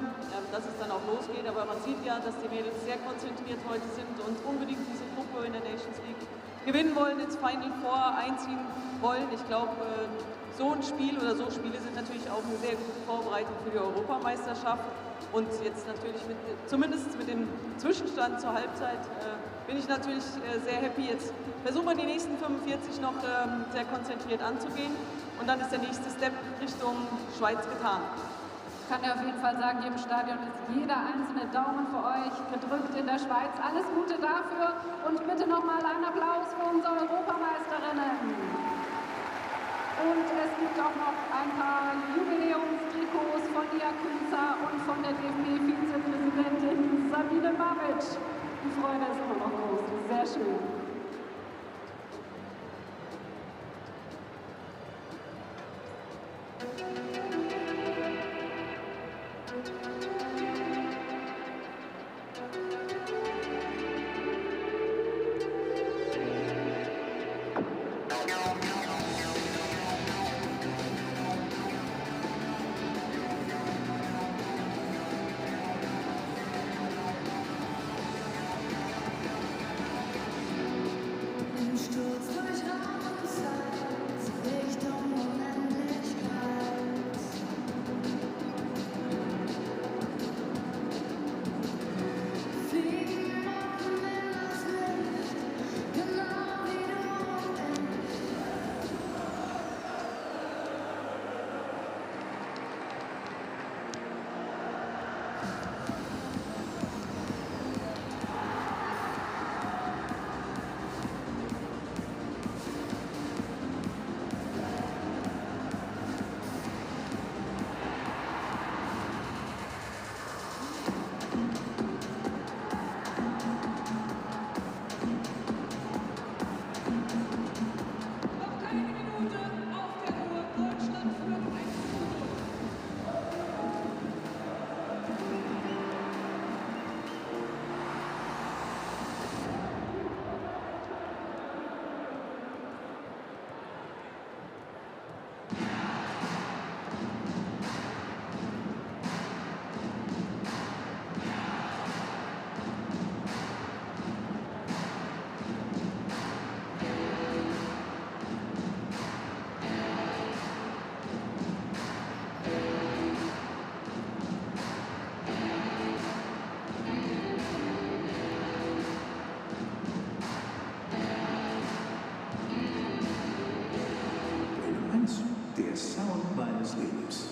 dass es dann auch losgeht. Aber man sieht ja, dass die Mädels sehr konzentriert heute sind und unbedingt diese Gruppe in der Nations League gewinnen wollen, ins Final Four einziehen wollen. Ich glaube, so ein Spiel oder so Spiele sind natürlich auch eine sehr gute Vorbereitung für die Europameisterschaft. Und jetzt natürlich zumindest mit dem Zwischenstand zur Halbzeit bin ich natürlich sehr happy. Jetzt versuchen wir die nächsten 45 noch sehr konzentriert anzugehen. Und dann ist der nächste Step Richtung Schweiz getan. Ich kann ja auf jeden Fall sagen, hier im Stadion ist jeder einzelne Daumen für euch gedrückt in der Schweiz. Alles Gute dafür und bitte nochmal einen Applaus für unsere Europameisterinnen. Und es gibt auch noch ein paar Jubiläumstrikots von Mia Künzer und von der DFB-Vizepräsidentin Sabine Babic. Die Freude ist immer noch groß. Sehr schön. Der Sound meines Lebens.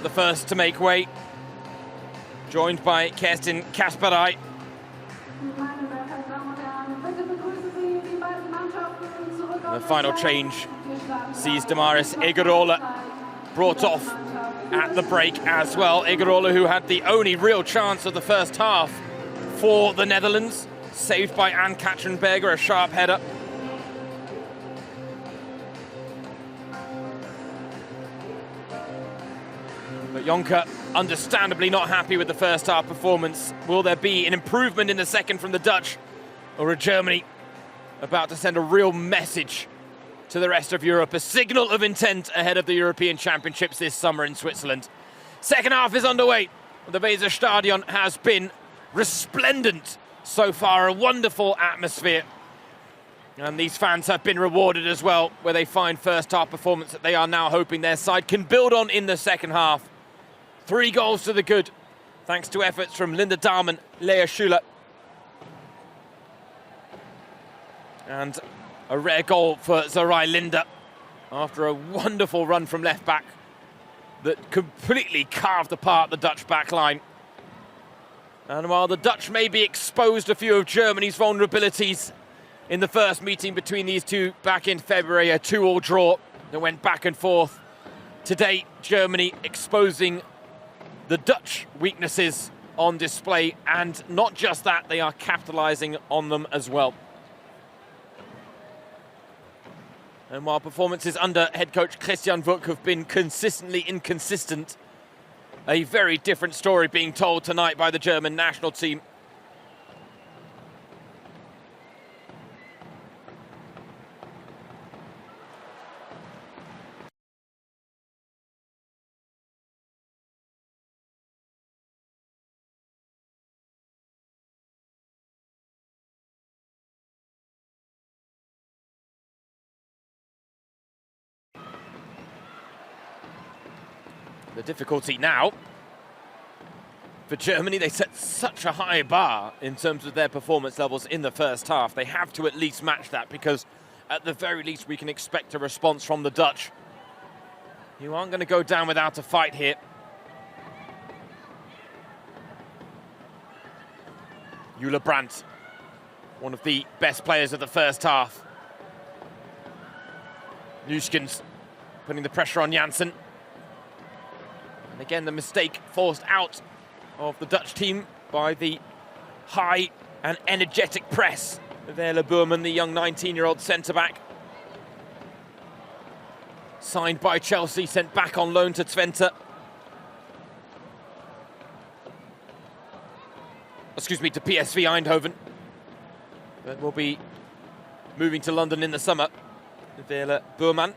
the first to make way, joined by Kerstin Kasperei. The final change sees Damaris Egerola brought off at the break as well. Egerola, who had the only real chance of the first half for the Netherlands, saved by Ann Katrenberger, a sharp header. But Jonker, understandably not happy with the first half performance. Will there be an improvement in the second from the Dutch, or are Germany about to send a real message to the rest of Europe, a signal of intent ahead of the European Championships this summer in Switzerland? Second half is underway. The Weserstadion has been resplendent so far, a wonderful atmosphere. And these fans have been rewarded as well, where they find first half performance that they are now hoping their side can build on in the second half. 3 goals to the good, thanks to efforts from Linda Dahlmann, Lea Schuler. And a rare goal for Sarai Linda after a wonderful run from left back that completely carved apart the Dutch back line. And while the Dutch maybe exposed a few of Germany's vulnerabilities in the first meeting between these two back in February, a 2-2 draw that went back and forth, today Germany exposing the Dutch weaknesses on display, and not just that, they are capitalizing on them as well. And while performances under head coach Christian Wück have been consistently inconsistent, a very different story being told tonight by the German national team. The difficulty now for Germany, they set such a high bar in terms of their performance levels in the first half. They have to at least match that, because at the very least we can expect a response from the Dutch. You aren't going to go down without a fight here. Jule Brandt, one of the best players of the first half. Nuskens putting the pressure on Janssen. And again, the mistake forced out of the Dutch team by the high and energetic press of Veerle Boerman, the young 19-year-old centre-back. Signed by Chelsea, sent back on loan to Twente. Excuse me, to PSV Eindhoven. But will be moving to London in the summer. Veerle Boerman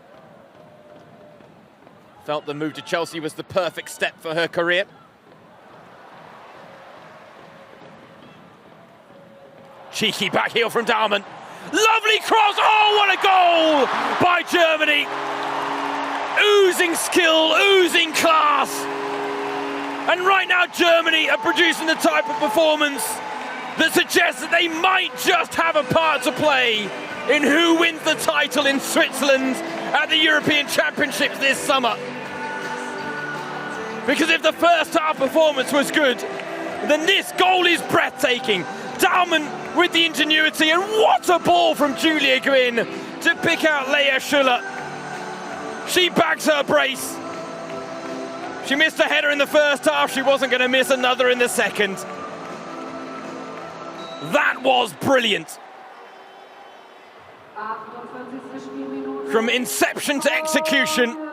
felt the move to Chelsea was the perfect step for her career. Cheeky back heel from Dahlmann. Lovely cross, oh what a goal by Germany. Oozing skill, oozing class. And right now Germany are producing the type of performance that suggests that they might just have a part to play in who wins the title in Switzerland at the European Championships this summer. Because if the first half performance was good, then this goal is breathtaking. Dahlmann with the ingenuity, and what a ball from Julia Gwynn to pick out Lea Schuler. She bags her brace. She missed a header in the first half, she wasn't going to miss another in the second. That was brilliant. From inception to execution,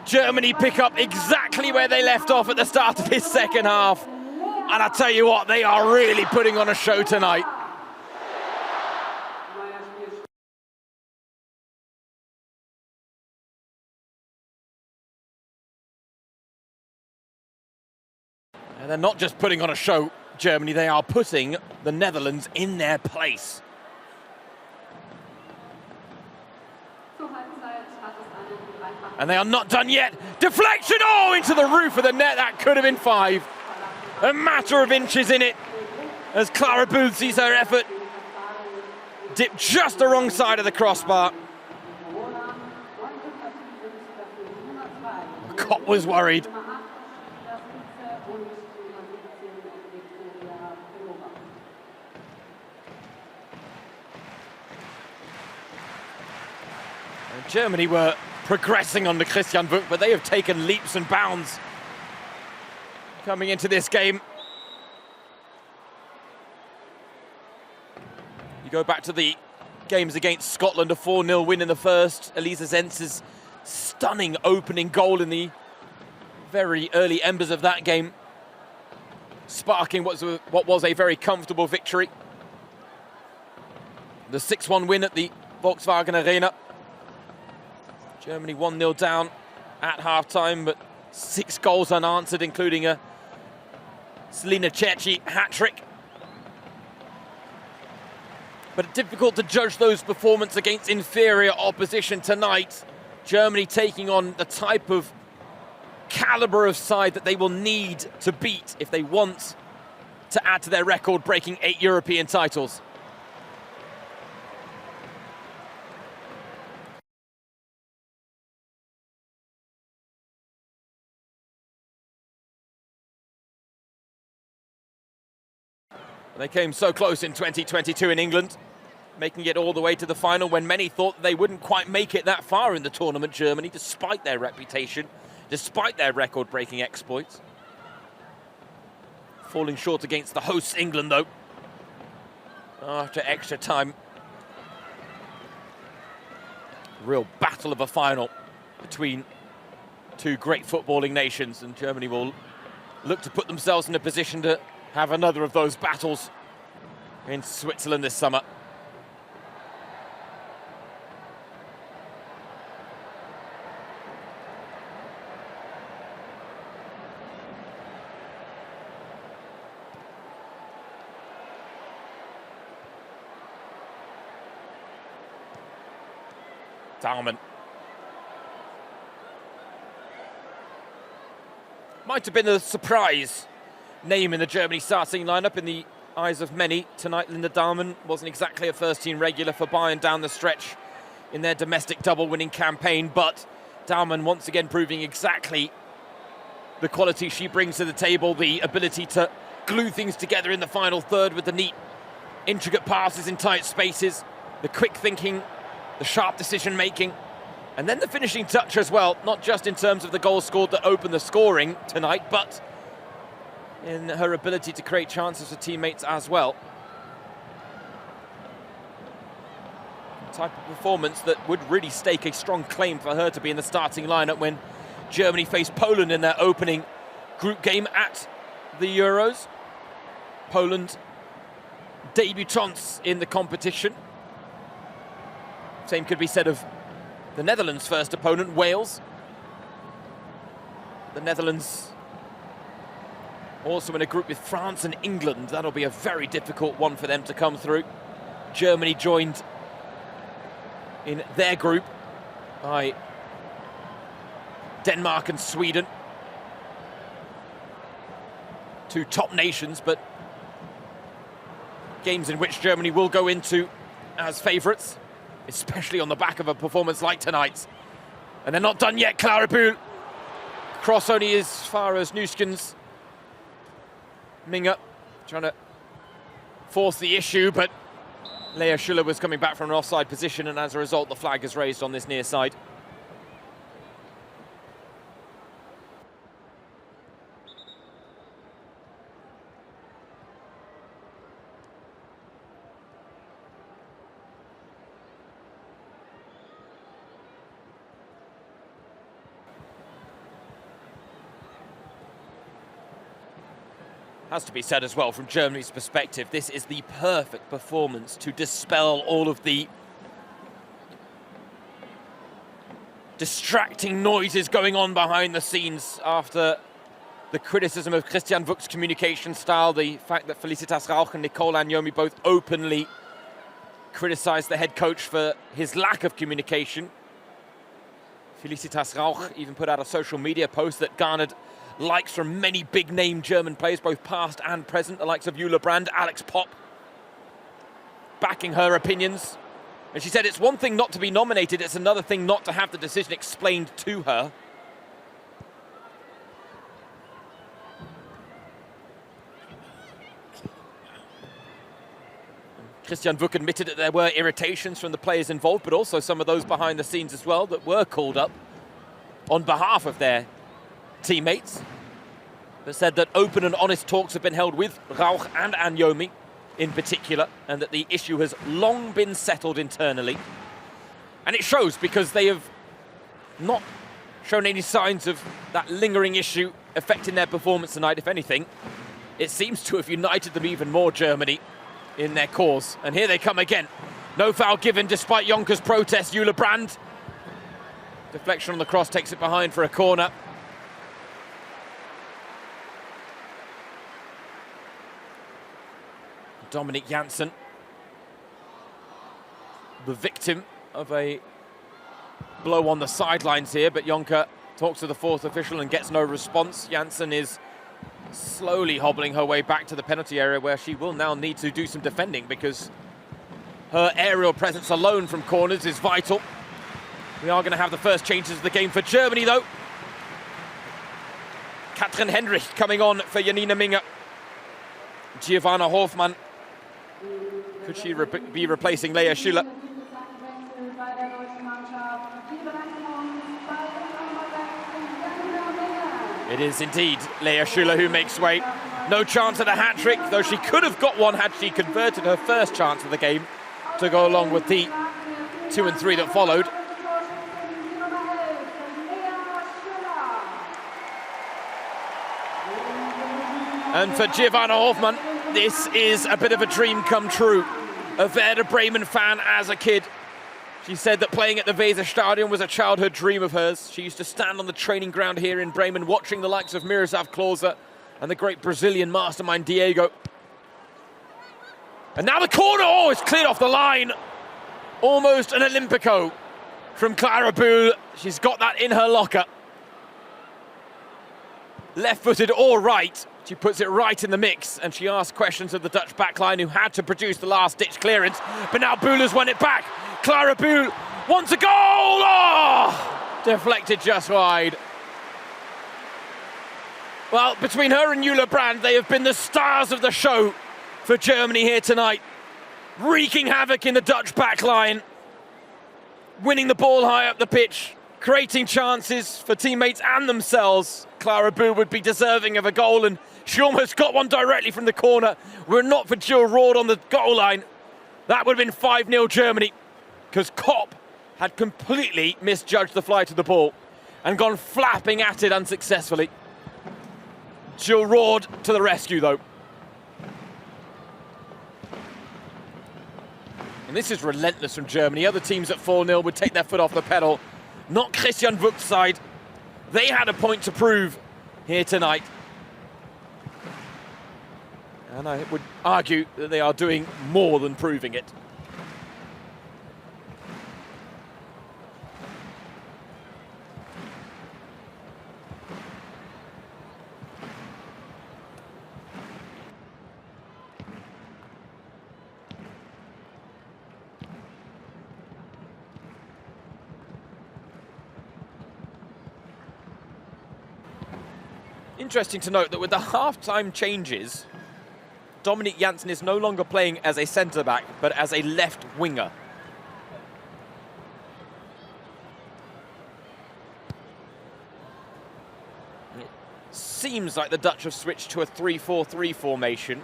Germany pick up exactly where they left off at the start of this second half. And I tell you what, they are really putting on a show tonight. And they're not just putting on a show, Germany, they are putting the Netherlands in their place. And they are not done yet. Deflection, oh, into the roof of the net. That could have been 5. A matter of inches in it, as Clara Booth sees her effort dip just the wrong side of the crossbar. Kopp was worried. And Germany were progressing under Christian Wück, but they have taken leaps and bounds coming into this game. You go back to the games against Scotland, a 4-0 win in the first. Elisa Zentz's stunning opening goal in the very early embers of that game, sparking what was a very comfortable victory. The 6-1 win at the Volkswagen Arena. Germany 1-0 down at half-time, but 6 goals unanswered, including a Selina Cerci hat-trick. But difficult to judge those performances against inferior opposition tonight. Germany taking on the type of caliber of side that they will need to beat if they want to add to their record-breaking 8 European titles. They came so close in 2022 in England, making it all the way to the final when many thought they wouldn't quite make it that far in the tournament, Germany, despite their reputation, despite their record-breaking exploits. Falling short against the hosts, England, though, after extra time. Real battle of a final between two great footballing nations, and Germany will look to put themselves in a position to have another of those battles in Switzerland this summer. Dahlmann. Might have been a surprise name in the Germany starting lineup in the eyes of many tonight. Linda Dahlmann wasn't exactly a first-team regular for Bayern down the stretch in their domestic double-winning campaign, but Dahlmann once again proving exactly the quality she brings to the table, the ability to glue things together in the final third with the neat, intricate passes in tight spaces, the quick thinking, the sharp decision-making, and then the finishing touch as well, not just in terms of the goal scored that opened the scoring tonight, but in her ability to create chances for teammates as well. The type of performance that would really stake a strong claim for her to be in the starting lineup when Germany faced Poland in their opening group game at the Euros. Poland, debutants in the competition. Same could be said of the Netherlands' first opponent, Wales. The Netherlands also in a group with France and England. That'll be a very difficult one for them to come through. Germany joined in their group by Denmark and Sweden. Two top nations, but games in which Germany will go into as favourites, especially on the back of a performance like tonight's. And they're not done yet, Clara Bühl. Cross only as far as Nüskens. Minge trying to force the issue, but Lea Schuller was coming back from an offside position, and as a result, the flag is raised on this near side. Has to be said as well, from Germany's perspective, this is the perfect performance to dispel all of the distracting noises going on behind the scenes after the criticism of Christian Wück's communication style, the fact that Felicitas Rauch and Nicole Agnomi both openly criticised the head coach for his lack of communication. Felicitas Rauch even put out a social media post that garnered likes from many big-name German players, both past and present, the likes of Jule Brand, Alex Popp, backing her opinions. And she said it's one thing not to be nominated, it's another thing not to have the decision explained to her. Christian Wuck admitted that there were irritations from the players involved, but also some of those behind the scenes as well that were called up on behalf of their teammates, but said that open and honest talks have been held with Rauch and Anyomi in particular, and that the issue has long been settled internally. And it shows, because they have not shown any signs of that lingering issue affecting their performance tonight. If anything, it seems to have united them even more, Germany, in their cause. And here they come again. No foul given despite Jonker's protest. Jule Brand. Deflection on the cross, takes it behind for a corner. Dominic Janssen, the victim of a blow on the sidelines here, but Jonker talks to the fourth official and gets no response. Janssen is slowly hobbling her way back to the penalty area, where she will now need to do some defending, because her aerial presence alone from corners is vital. We are going to have the first changes of the game for Germany, though. Katrin Henrich coming on for Janina Minge. Giovanna Hofmann. Could she be replacing Lea Schüller? It is indeed Lea Schüller who makes way. No chance at a hat-trick, though she could have got one had she converted her first chance of the game to go along with the 2 and 3 that followed. And for Giovanna Hofmann, this is a bit of a dream come true. A Werder Bremen fan as a kid. She said that playing at the Weserstadion was a childhood dream of hers. She used to stand on the training ground here in Bremen watching the likes of Miroslav Klose and the great Brazilian mastermind Diego. And now the corner, oh, it's cleared off the line. Almost an Olympico from Clara Bühl. She's got that in her locker. Left-footed or right, she puts it right in the mix, and she asks questions of the Dutch backline, who had to produce the last-ditch clearance. But now Bühl has won it back. Clara Bühl wants a goal! Oh! Deflected just wide. Well, between her and Jule Brand, they have been the stars of the show for Germany here tonight. Wreaking havoc in the Dutch backline. Winning the ball high up the pitch. Creating chances for teammates and themselves. Clara Bühl would be deserving of a goal, and she almost got one directly from the corner. Were it not for Jill Roord on the goal line, that would have been 5-0 Germany, because Kopp had completely misjudged the flight of the ball and gone flapping at it unsuccessfully. Jill Roord to the rescue, though. And this is relentless from Germany. Other teams at 4-0 would take their foot off the pedal. Not Christian Wuck's side. They had a point to prove here tonight. And I would argue that they are doing more than proving it. Interesting to note that with the half-time changes, Dominic Janssen is no longer playing as a centre-back, but as a left winger. It seems like the Dutch have switched to a 3-4-3 formation.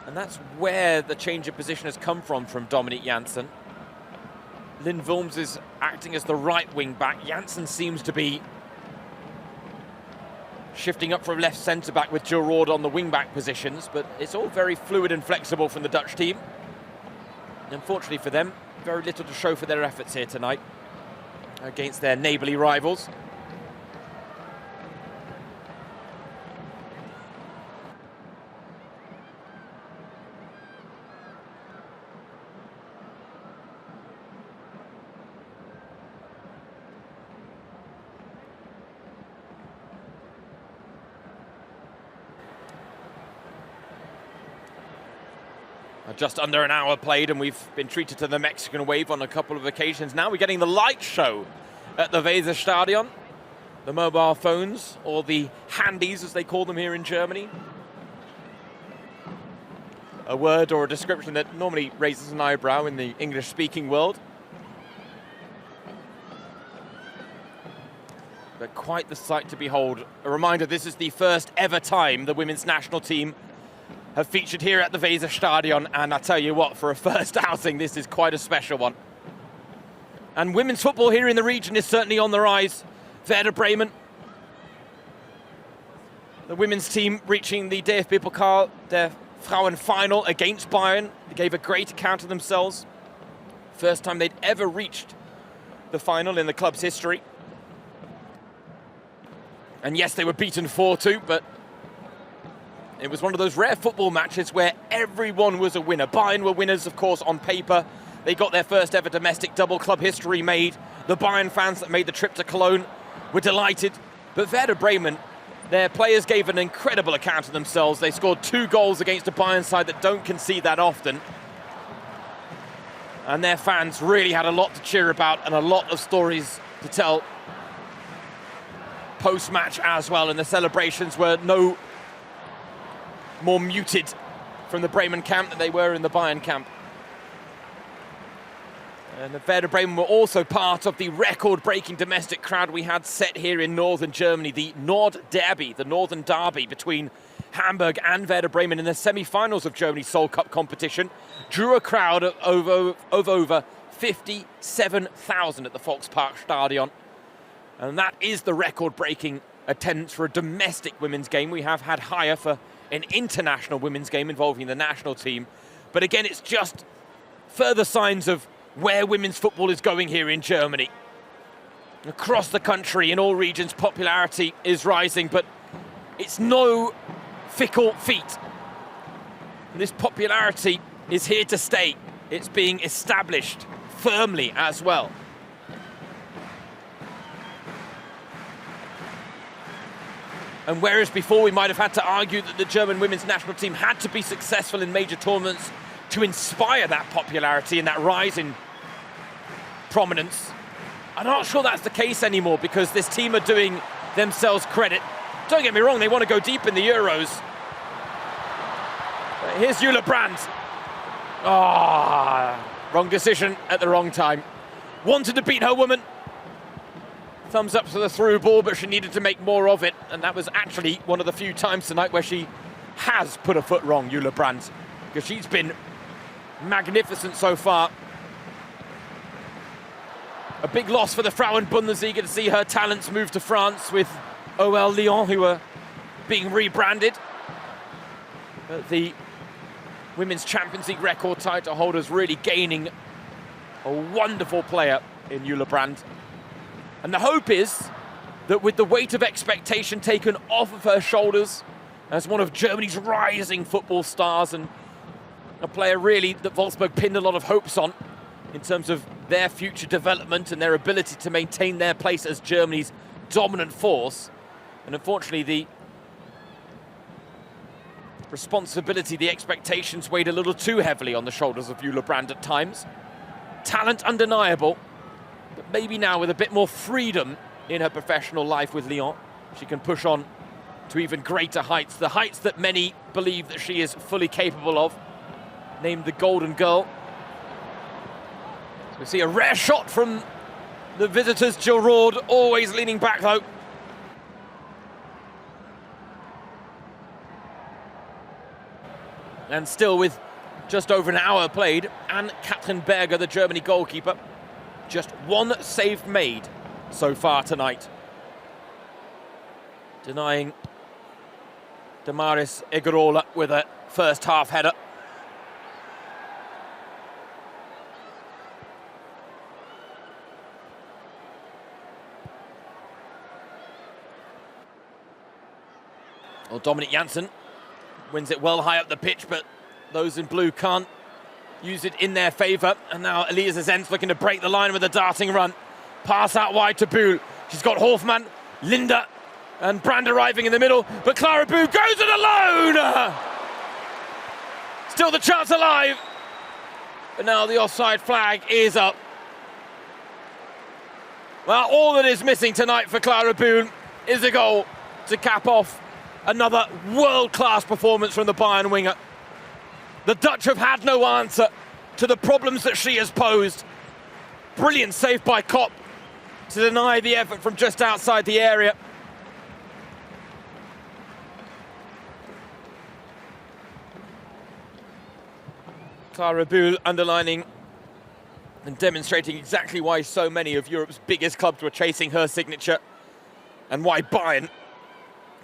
And that's where the change of position has come from Dominic Janssen. Lynn Wilms is acting as the right wing-back. Janssen seems to be shifting up from left centre-back with Jill Roord on the wing-back positions, but it's all very fluid and flexible from the Dutch team. Unfortunately for them, very little to show for their efforts here tonight against their neighbourly rivals. Just under an hour played, and we've been treated to the Mexican wave on a couple of occasions. Now we're getting the light show at the Weserstadion. The mobile phones, or the handies as they call them here in Germany, a word or a description that normally raises an eyebrow in the English-speaking world. But quite the sight to behold. A reminder, this is the first ever time the women's national team have featured here at the Weserstadion, and I tell you what, for a first outing, this is quite a special one. And women's football here in the region is certainly on the rise. Werder Bremen, the women's team reaching the DFB Pokal, their Frauen final against Bayern. They gave a great account of themselves. First time they'd ever reached the final in the club's history. And yes, they were beaten 4-2, but it was one of those rare football matches where everyone was a winner. Bayern were winners, of course, on paper. They got their first ever domestic double club history made. The Bayern fans that made the trip to Cologne were delighted. But Werder Bremen, their players gave an incredible account of themselves. They scored 2 goals against a Bayern side that don't concede that often. And their fans really had a lot to cheer about and a lot of stories to tell post-match as well, and the celebrations were no more muted from the Bremen camp than they were in the Bayern camp. And the Werder Bremen were also part of the record-breaking domestic crowd we had set here in northern Germany, the Nord Derby, the Northern Derby between Hamburg and Werder Bremen in the semi-finals of Germany's Seoul Cup competition, drew a crowd of over 57,000 at the Volkspark Stadion. And that is the record-breaking attendance for a domestic women's game. We have had higher for an international women's game involving the national team. But again, it's just further signs of where women's football is going here in Germany. Across the country, in all regions, popularity is rising, but it's no fickle feat. This popularity is here to stay. It's being established firmly as well. And whereas before we might have had to argue that the German women's national team had to be successful in major tournaments to inspire that popularity and that rise in prominence, I'm not sure that's the case anymore, because this team are doing themselves credit. Don't get me wrong, they want to go deep in the Euros. Here's Jule Brandt. Wrong decision at the wrong time. Wanted to beat her woman. Thumbs up to the through ball, but she needed to make more of it. And that was actually one of the few times tonight where she has put a foot wrong, Jule Brandt, because she's been magnificent so far. A big loss for the Frauen Bundesliga to see her talents move to France with OL Lyon, who are being rebranded. But the Women's Champions League record title holders really gaining a wonderful player in Jule Brandt. And the hope is that with the weight of expectation taken off of her shoulders as one of Germany's rising football stars, and a player really that Wolfsburg pinned a lot of hopes on in terms of their future development and their ability to maintain their place as Germany's dominant force. And unfortunately, the responsibility, the expectations weighed a little too heavily on the shoulders of Jule Brandt at times. Talent undeniable, but maybe now with a bit more freedom in her professional life with Lyon, she can push on to even greater heights, the heights that many believe that she is fully capable of, named the Golden Girl. So we see a rare shot from the visitors, Giroud, always leaning back though. And still with just over an hour played, and Katrin Berger, the Germany goalkeeper, just one save made so far tonight, denying Damaris Egarola with a first half header. Well, Dominic Janssen wins it well high up the pitch, but those in blue can't use it in their favour. And now Elisa Zenz looking to break the line with a darting run. Pass out wide to Bühl. She's got Hofmann, Linda, and Brand arriving in the middle, but Clara Bühl goes it alone! Still the chance alive, but now the offside flag is up. Well, all that is missing tonight for Clara Bühl is a goal to cap off another world-class performance from the Bayern winger. The Dutch have had no answer to the problems that she has posed. Brilliant save by Kopp to deny the effort from just outside the area. Clara Bühl underlining and demonstrating exactly why so many of Europe's biggest clubs were chasing her signature and why Bayern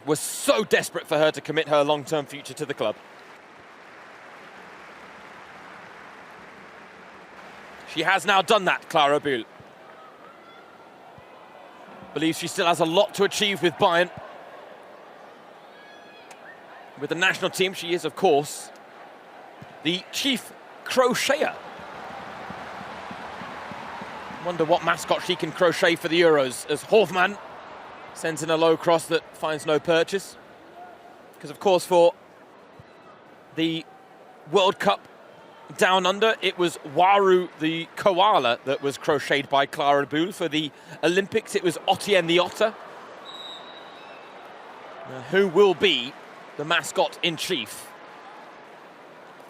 was so desperate for her to commit her long-term future to the club. She has now done that, Clara Bühl. Believes she still has a lot to achieve with Bayern. With the national team, she is, of course, the chief crocheter. Wonder what mascot she can crochet for the Euros, as Hofmann sends in a low cross that finds no purchase. Because, of course, for the World Cup Down Under, it was Waru the koala that was crocheted by Clara Bühl. For the Olympics, it was Otienne the otter. Now, who will be the mascot in chief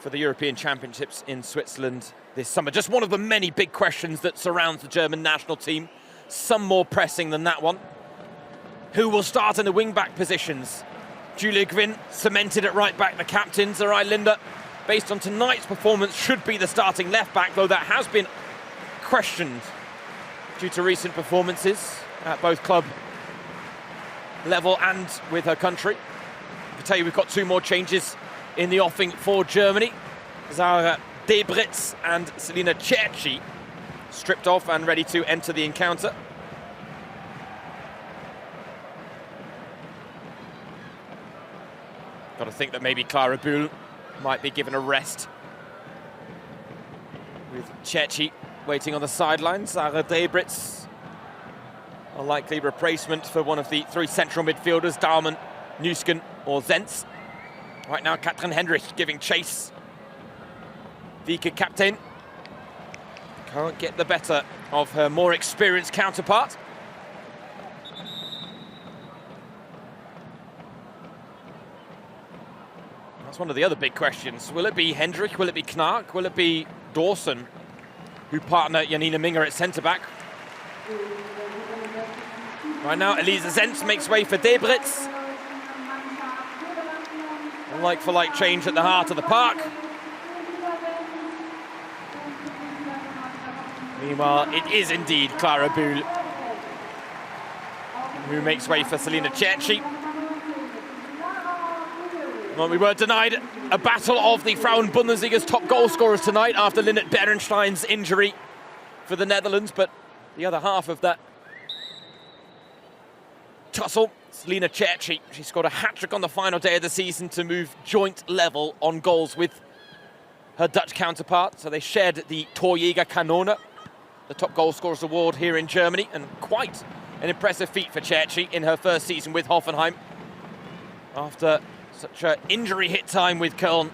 for the European Championships in Switzerland this summer? Just one of the many big questions that surrounds the German national team. Some more pressing than that one. Who will start in the wing-back positions? Julia Gwynn cemented at right-back. The captain, Sarai Linde, based on tonight's performance, should be the starting left-back, though that has been questioned due to recent performances at both club level and with her country. I can tell you we've got two more changes in the offing for Germany. Zara Debritz and Selina Cerci stripped off and ready to enter the encounter. Got to think that maybe Clara Bühl might be given a rest, with Cerci waiting on the sidelines. Zara Debritz, a likely replacement for one of the three central midfielders, Daumann, Nüsken or Zenz. Right now, Katrin Hendrich giving chase. Vika captain can't get the better of her more experienced counterpart. That's one of the other big questions. Will it be Hendrich? Will it be Knark? Will it be Dawson, who partner Janina Minger at centre-back? Right now, Elisa Zenz makes way for Debritz. A like-for-like change at the heart of the park. Meanwhile, it is indeed Clara Bühl who makes way for Selina Cerci. Well, we were denied a battle of the Frauen-Bundesliga's top goal scorers tonight after Linnet Berenstein's injury for the Netherlands, but the other half of that tussle, Selina Cerci, she scored a hat-trick on the final day of the season to move joint level on goals with her Dutch counterpart. So they shared the Torjäger Kanone, the top goal scorers award here in Germany, and quite an impressive feat for Cerci in her first season with Hoffenheim. After such an injury-hit time with Köln,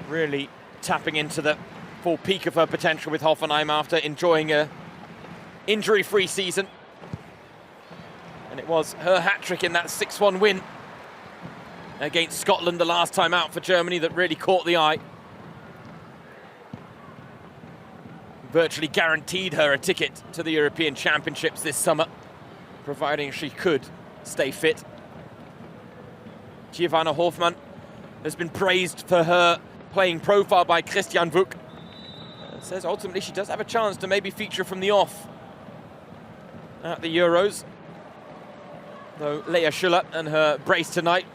really tapping into the full peak of her potential with Hoffenheim after enjoying a injury-free season. And it was her hat-trick in that 6-1 win against Scotland the last time out for Germany that really caught the eye. Virtually guaranteed her a ticket to the European Championships this summer, providing she could stay fit. Giovanna Hofmann has been praised for her playing profile by Christian Wuck. Says ultimately she does have a chance to maybe feature from the off at the Euros. Though Lea Schuller and her brace tonight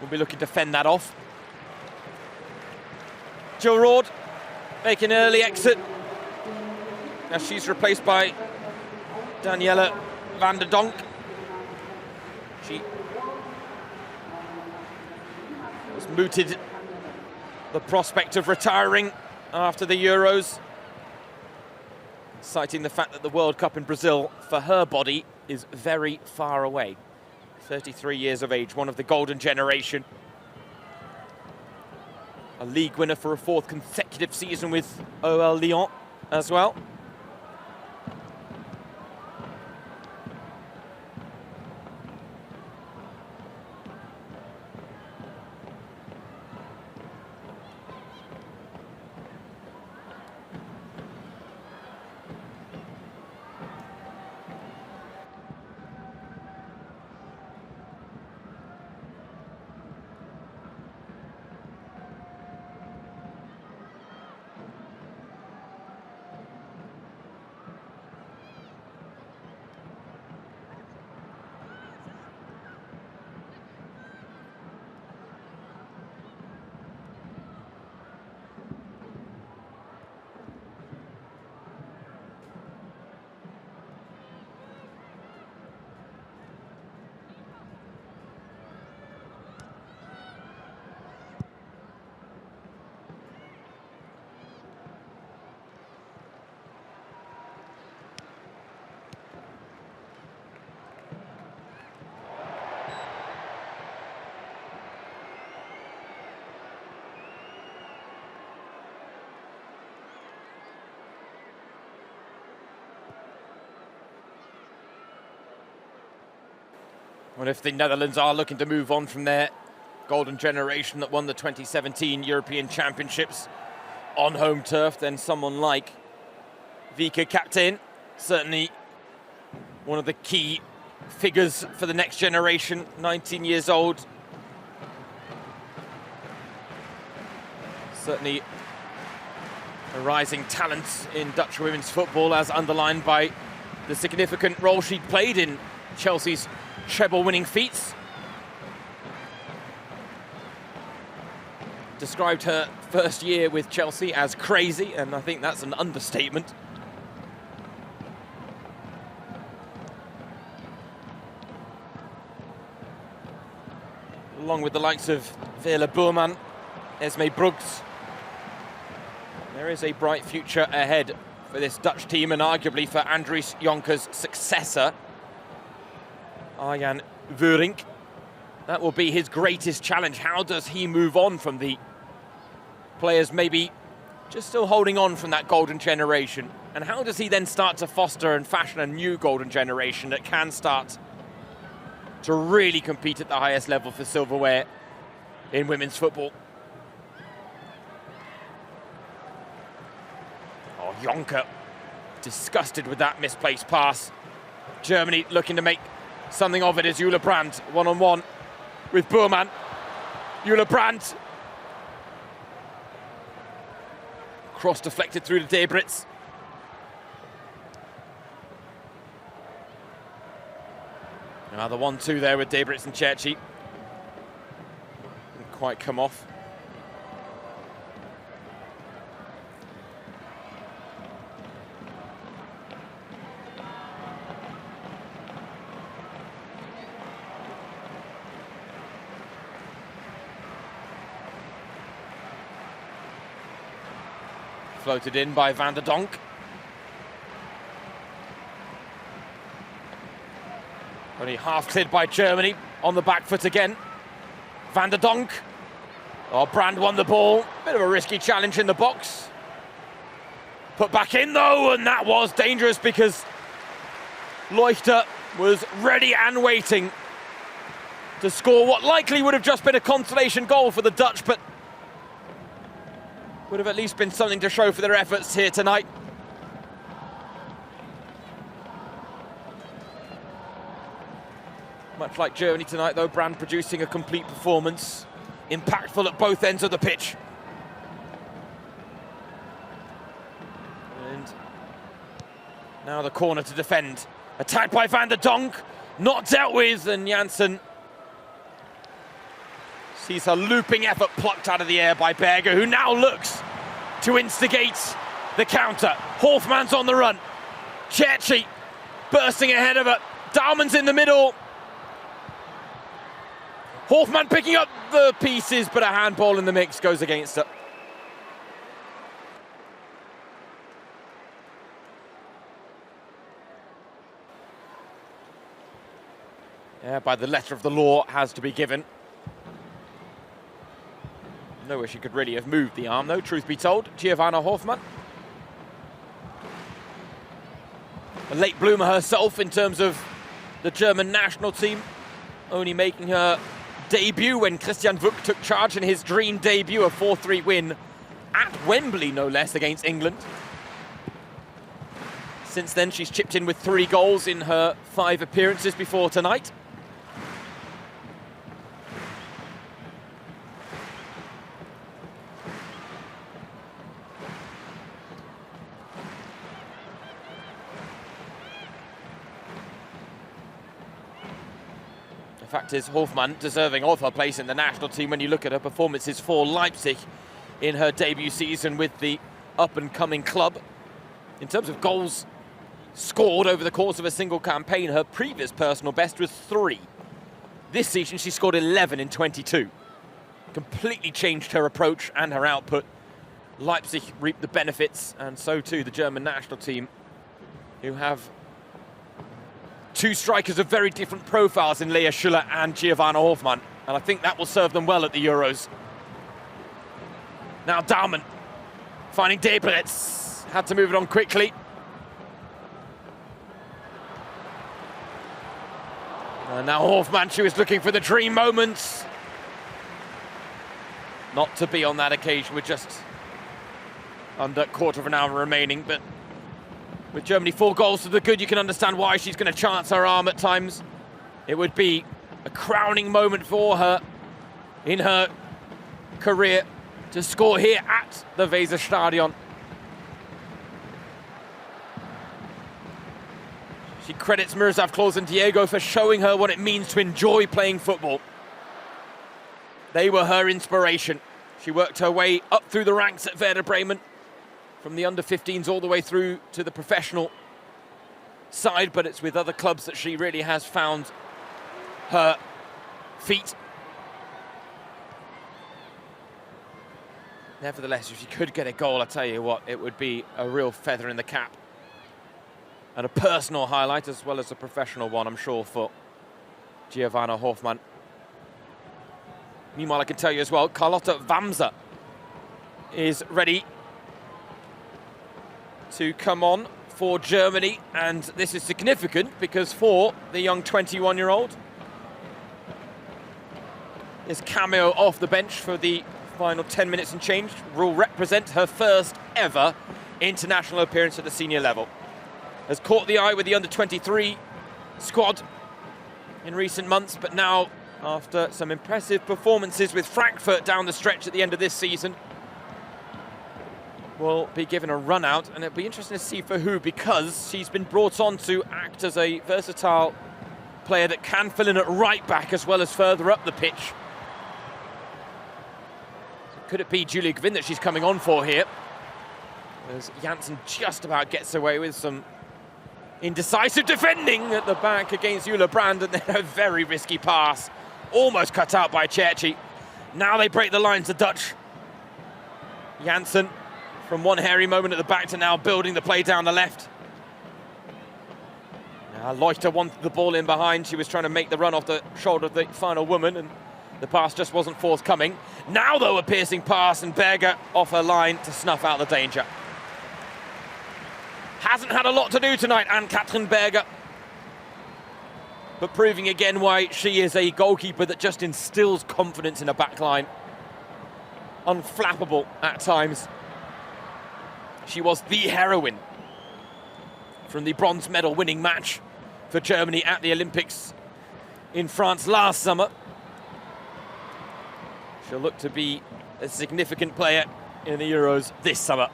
will be looking to fend that off. Jill Roord making an early exit as she's replaced by Daniela van der Donk. She was mooted the prospect of retiring after the Euros, citing the fact that the World Cup in Brazil, for her body, is very far away. 33 years of age, one of the golden generation. A league winner for a fourth consecutive season with OL Lyon as well. Well, if the Netherlands are looking to move on from their golden generation that won the 2017 European Championships on home turf, then someone like Wieke Kaptein, certainly one of the key figures for the next generation, 19 years old. Certainly a rising talent in Dutch women's football, as underlined by the significant role she played in Chelsea's treble-winning feats. Described her first year with Chelsea as crazy, and I think that's an understatement. Along with the likes of Veerle Boerman, Esme Bruggs, there is a bright future ahead for this Dutch team, and arguably for Andries Jonker's successor, Arjan Vuurink. That will be his greatest challenge. How does he move on from the players maybe just still holding on from that golden generation? And how does he then start to foster and fashion a new golden generation that can start to really compete at the highest level for silverware in women's football? Oh, Jonker disgusted with that misplaced pass. Germany looking to make something of it as Jule Brandt one-on-one with Boerman. Jule Brandt. Cross deflected through to Debritz. Another 1-2 there with Debritz and Cherchi. Didn't quite come off. Floated in by Van der Donk. Only half cleared by Germany, on the back foot again. Van der Donk. Oh, Brand won the ball. Bit of a risky challenge in the box. Put back in though, and that was dangerous because Leuchter was ready and waiting to score what likely would have just been a consolation goal for the Dutch, but would have at least been something to show for their efforts here tonight. Much like Germany tonight, though, Brand producing a complete performance. Impactful at both ends of the pitch. And now the corner to defend. Attacked by Van der Donk. Not dealt with, and Janssen sees a looping effort plucked out of the air by Berger, who now looks to instigate the counter. Hofmann's on the run. Cherchi bursting ahead of it. Dalman's in the middle. Hofmann picking up the pieces, but a handball in the mix goes against it. Yeah, by the letter of the law, has to be given. Nowhere she could really have moved the arm, though, truth be told. Giovanna Hofmann. A late bloomer herself in terms of the German national team, only making her debut when Christian Wück took charge in his dream debut, a 4-3 win at Wembley, no less, against England. Since then, she's chipped in with 3 goals in her 5 appearances before tonight. The fact is, Hofmann deserving of her place in the national team when you look at her performances for Leipzig in her debut season with the up-and-coming club. In terms of goals scored over the course of a single campaign, her previous personal best was 3. This season, she scored 11 in 22. Completely changed her approach and her output. Leipzig reaped the benefits, and so too the German national team, who have 2 strikers of very different profiles in Lea Schüller and Giovanna Hofmann, and I think that will serve them well at the Euros. Now Dalman finding Debritz, had to move it on quickly. And now Hofmann, she was looking for the dream moments. Not to be on that occasion with just under a quarter of an hour remaining, but with Germany 4 goals to the good, you can understand why she's going to chance her arm at times. It would be a crowning moment for her in her career to score here at the Weserstadion. She credits Miroslav Klose and Diego for showing her what it means to enjoy playing football. They were her inspiration. She worked her way up through the ranks at Werder Bremen, from the under-15s all the way through to the professional side, but it's with other clubs that she really has found her feet. Nevertheless, if she could get a goal, I tell you what, it would be a real feather in the cap. And a personal highlight as well as a professional one, I'm sure, for Giovanna Hofmann. Meanwhile, I can tell you as well, Carlotta Wamser is ready to come on for Germany. And this is significant because for the young 21-year-old, this cameo off the bench for the final 10 minutes and change will represent her first ever international appearance at the senior level. Has caught the eye with the under-23 squad in recent months, but now, after some impressive performances with Frankfurt down the stretch at the end of this season, will be given a run out, and it'll be interesting to see for who, because she's been brought on to act as a versatile player that can fill in at right back as well as further up the pitch. Could it be Julia Gwynn that she's coming on for here? As Janssen just about gets away with some indecisive defending at the back against Jule Brand, and then a very risky pass, almost cut out by Cerci. Now they break the lines, the Dutch. Janssen, from one hairy moment at the back to now building the play down the left. Now Leuchter wanted the ball in behind. She was trying to make the run off the shoulder of the final woman, and the pass just wasn't forthcoming. Now, though, a piercing pass, and Berger off her line to snuff out the danger. Hasn't had a lot to do tonight, Ann-Katrin Berger, but proving again why she is a goalkeeper that just instills confidence in a back line. Unflappable at times. She was the heroine from the bronze medal winning match for Germany at the Olympics in France last summer. She'll look to be a significant player in the Euros this summer.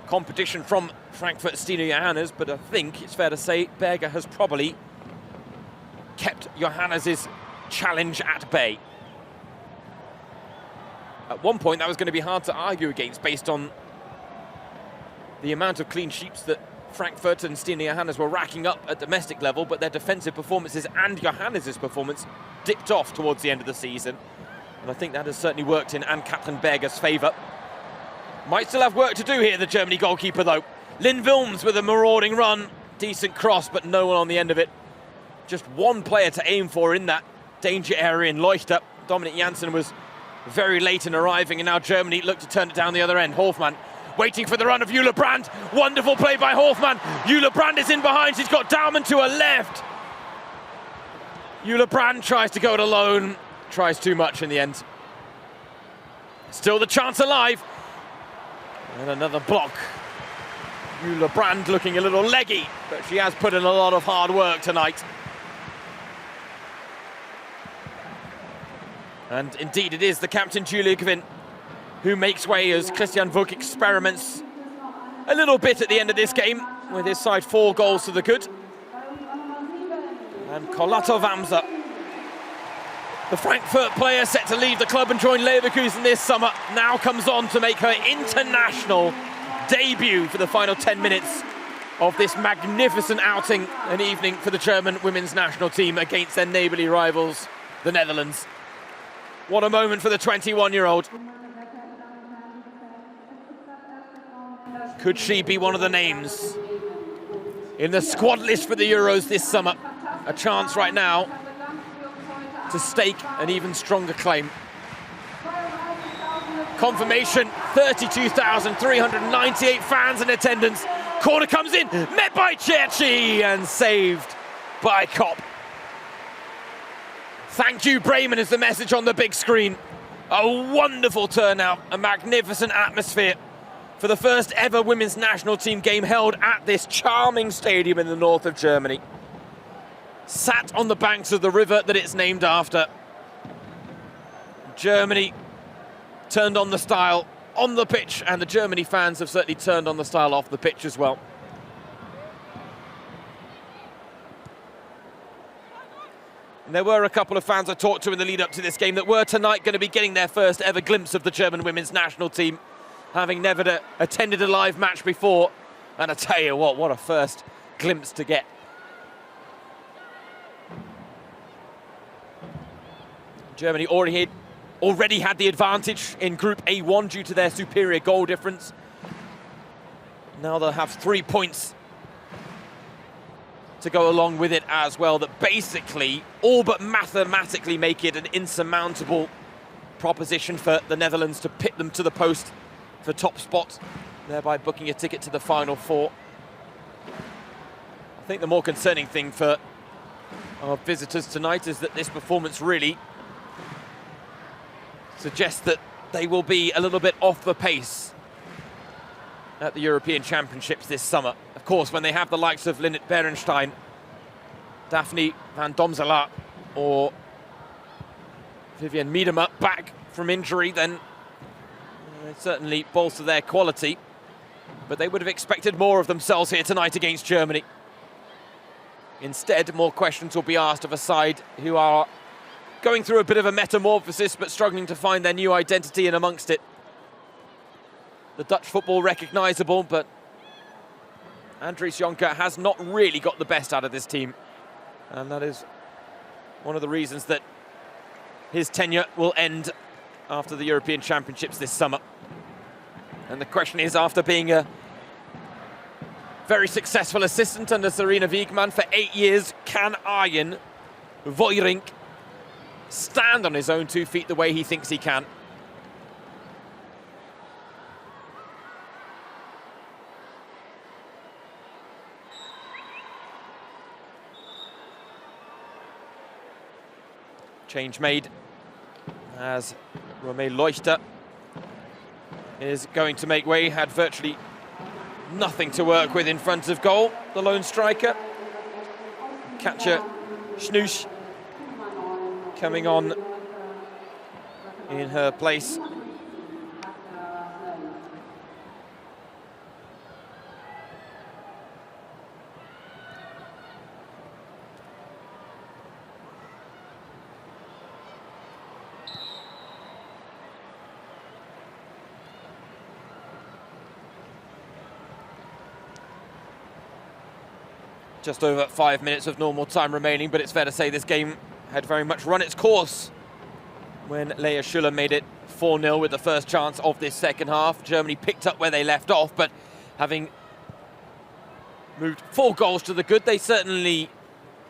Competition from Frankfurt Stina Johannes, but I think it's fair to say Berger has probably kept Johannes' challenge at bay. At one point that was going to be hard to argue against based on the amount of clean sheets that Frankfurt and Stina Johannes were racking up at domestic level, but their defensive performances and Johannes' performance dipped off towards the end of the season. And I think that has certainly worked in Ann-Katrin Berger's favour. Might still have work to do here, the Germany goalkeeper, though. Lynn Wilms with a marauding run. Decent cross, but no one on the end of it. Just one player to aim for in that danger area in Leuchter. Dominic Janssen was very late in arriving, and now Germany look to turn it down the other end. Hofmann waiting for the run of Jule Brand. Wonderful play by Hofmann. Jule Brand is in behind. She's got Daumann to her left. Jule Brand tries to go it alone. Tries too much in the end. Still the chance alive. And another block. Jule Brand looking a little leggy, but she has put in a lot of hard work tonight. And indeed it is the captain, Julia Gwynn, who makes way as Christian Vuk experiments a little bit at the end of this game, with his side 4 goals to the good. And Carlotta Wamser, the Frankfurt player set to leave the club and join Leverkusen this summer, now comes on to make her international debut for the final 10 minutes of this magnificent outing and evening for the German women's national team against their neighbourly rivals, the Netherlands. What a moment for the 21-year-old. Could she be one of the names in the squad list for the Euros this summer? A chance right now to stake an even stronger claim. Confirmation, 32,398 fans in attendance. Corner comes in, met by Cerci and saved by Kopp. Thank you, Bremen, is the message on the big screen. A wonderful turnout, a magnificent atmosphere for the first ever women's national team game held at this charming stadium in the north of Germany. Sat on the banks of the river that it's named after. Germany turned on the style on the pitch, and the Germany fans have certainly turned on the style off the pitch as well. And there were a couple of fans I talked to in the lead up to this game that were tonight going to be getting their first ever glimpse of the German women's national team, having never attended a live match before. And I tell you what a first glimpse to get. Germany already had the advantage in Group A1 due to their superior goal difference. Now they'll have 3 points to go along with it as well, that basically all but mathematically make it an insurmountable proposition for the Netherlands to pit them to the post for top spot, thereby booking a ticket to the Final Four. I think the more concerning thing for our visitors tonight is that this performance really suggests that they will be a little bit off the pace at the European Championships this summer. Of course, when they have the likes of Linnet Berenstein, Daphne van Domselaar or Vivian Miedema back from injury, then they certainly bolster their quality. But they would have expected more of themselves here tonight against Germany. Instead, more questions will be asked of a side who are going through a bit of a metamorphosis but struggling to find their new identity in amongst it. The Dutch football recognisable, but Andries Jonker has not really got the best out of this team. And that is one of the reasons that his tenure will end after the European Championships this summer. And the question is, after being a very successful assistant under Sarina Wiegman for 8 years, can Arjen Voyrink stand on his own 2 feet the way he thinks he can? Change made as Romee Leuchter is going to make way. Had virtually nothing to work with in front of goal, the lone striker. Katja Schnoosh coming on in her place. Just over 5 minutes of normal time remaining, but it's fair to say this game had very much run its course when Lea Schuller made it 4-0 with the first chance of this second half. Germany picked up where they left off, but having moved 4 goals to the good, they certainly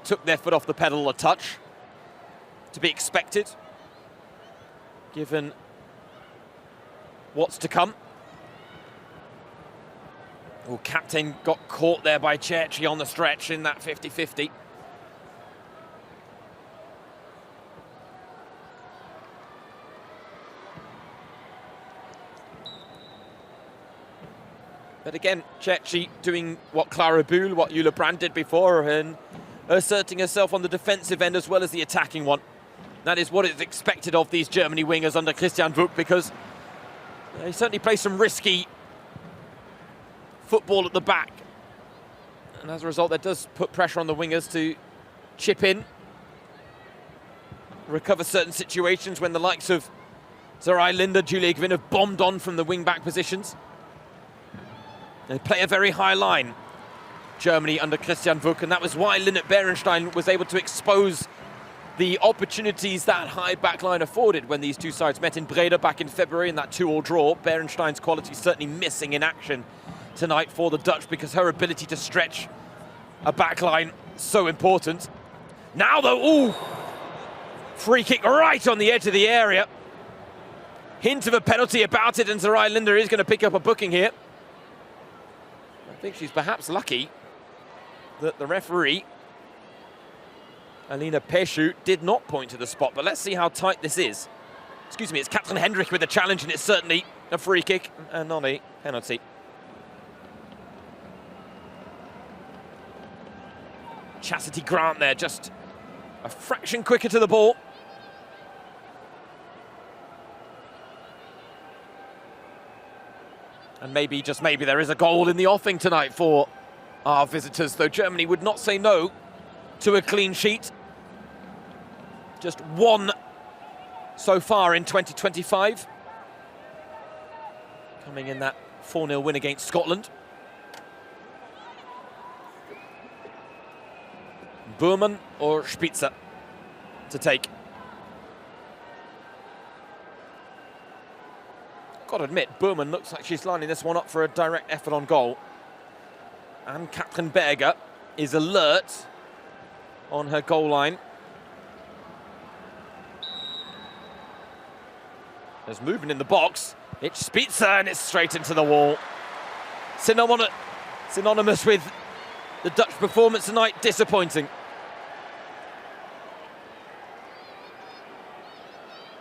took their foot off the pedal a touch. To be expected, given what's to come. Oh, captain got caught there by Cerci on the stretch in that 50-50. But again, Cerci doing what Clara Bühl, what Jule Brandt did before, and asserting herself on the defensive end as well as the attacking one. That is what is expected of these Germany wingers under Christian Wück, because they certainly play some risky football at the back, and as a result that does put pressure on the wingers to chip in, recover certain situations when the likes of Sarai Linde, Julia Gwynn have bombed on from the wing-back positions. They play a very high line, Germany under Christian Wück, and that was why Linnet Berenstein was able to expose the opportunities that high back line afforded when these two sides met in Breda back in February in that 2-2 draw. Berenstein's quality certainly missing in action tonight for the Dutch, because her ability to stretch a back line so important. Now though, ooh, free kick right on the edge of the area. Hint of a penalty about it, and Sarai Linde is going to pick up a booking here. I think she's perhaps lucky that the referee Alina Pescu did not point to the spot, but let's see how tight this is. Excuse me, it's Katrin Hendrich with the challenge, and it's certainly a free kick and not a penalty. Chastity Grant there, just a fraction quicker to the ball. And maybe, just maybe, there is a goal in the offing tonight for our visitors, though Germany would not say no to a clean sheet. Just one so far in 2025. Coming in that 4-0 win against Scotland. Burman or Spitzer to take. Got to admit, Burman looks like she's lining this one up for a direct effort on goal. And Katrin Berger is alert on her goal line. There's movement in the box. It's Spitzer and it's straight into the wall. Synonymous with the Dutch performance tonight, disappointing.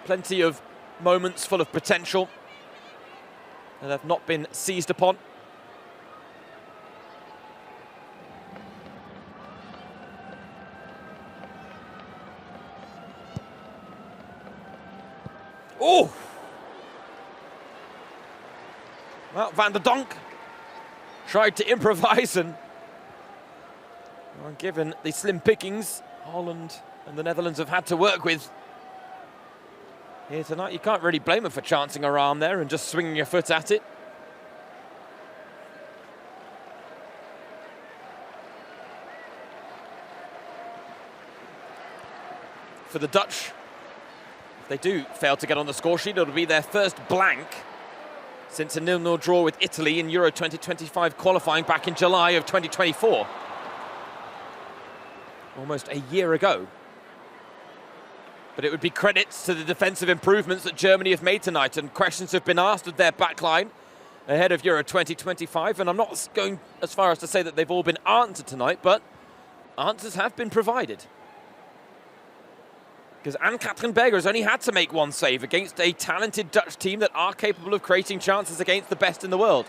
Plenty of moments full of potential that have not been seized upon. Oh! Well, Van der Donk tried to improvise, and well, given the slim pickings Holland and the Netherlands have had to work with here tonight, you can't really blame her for chancing her arm there and just swinging your foot at it. For the Dutch, if they do fail to get on the score sheet, it'll be their first blank since a 0-0 draw with Italy in Euro 2025 qualifying back in July of 2024. Almost a year ago. But it would be credits to the defensive improvements that Germany have made tonight, and questions have been asked of their backline ahead of Euro 2025, and I'm not going as far as to say that they've all been answered tonight, but answers have been provided. Because Anne-Katrin Berger has only had to make one save against a talented Dutch team that are capable of creating chances against the best in the world.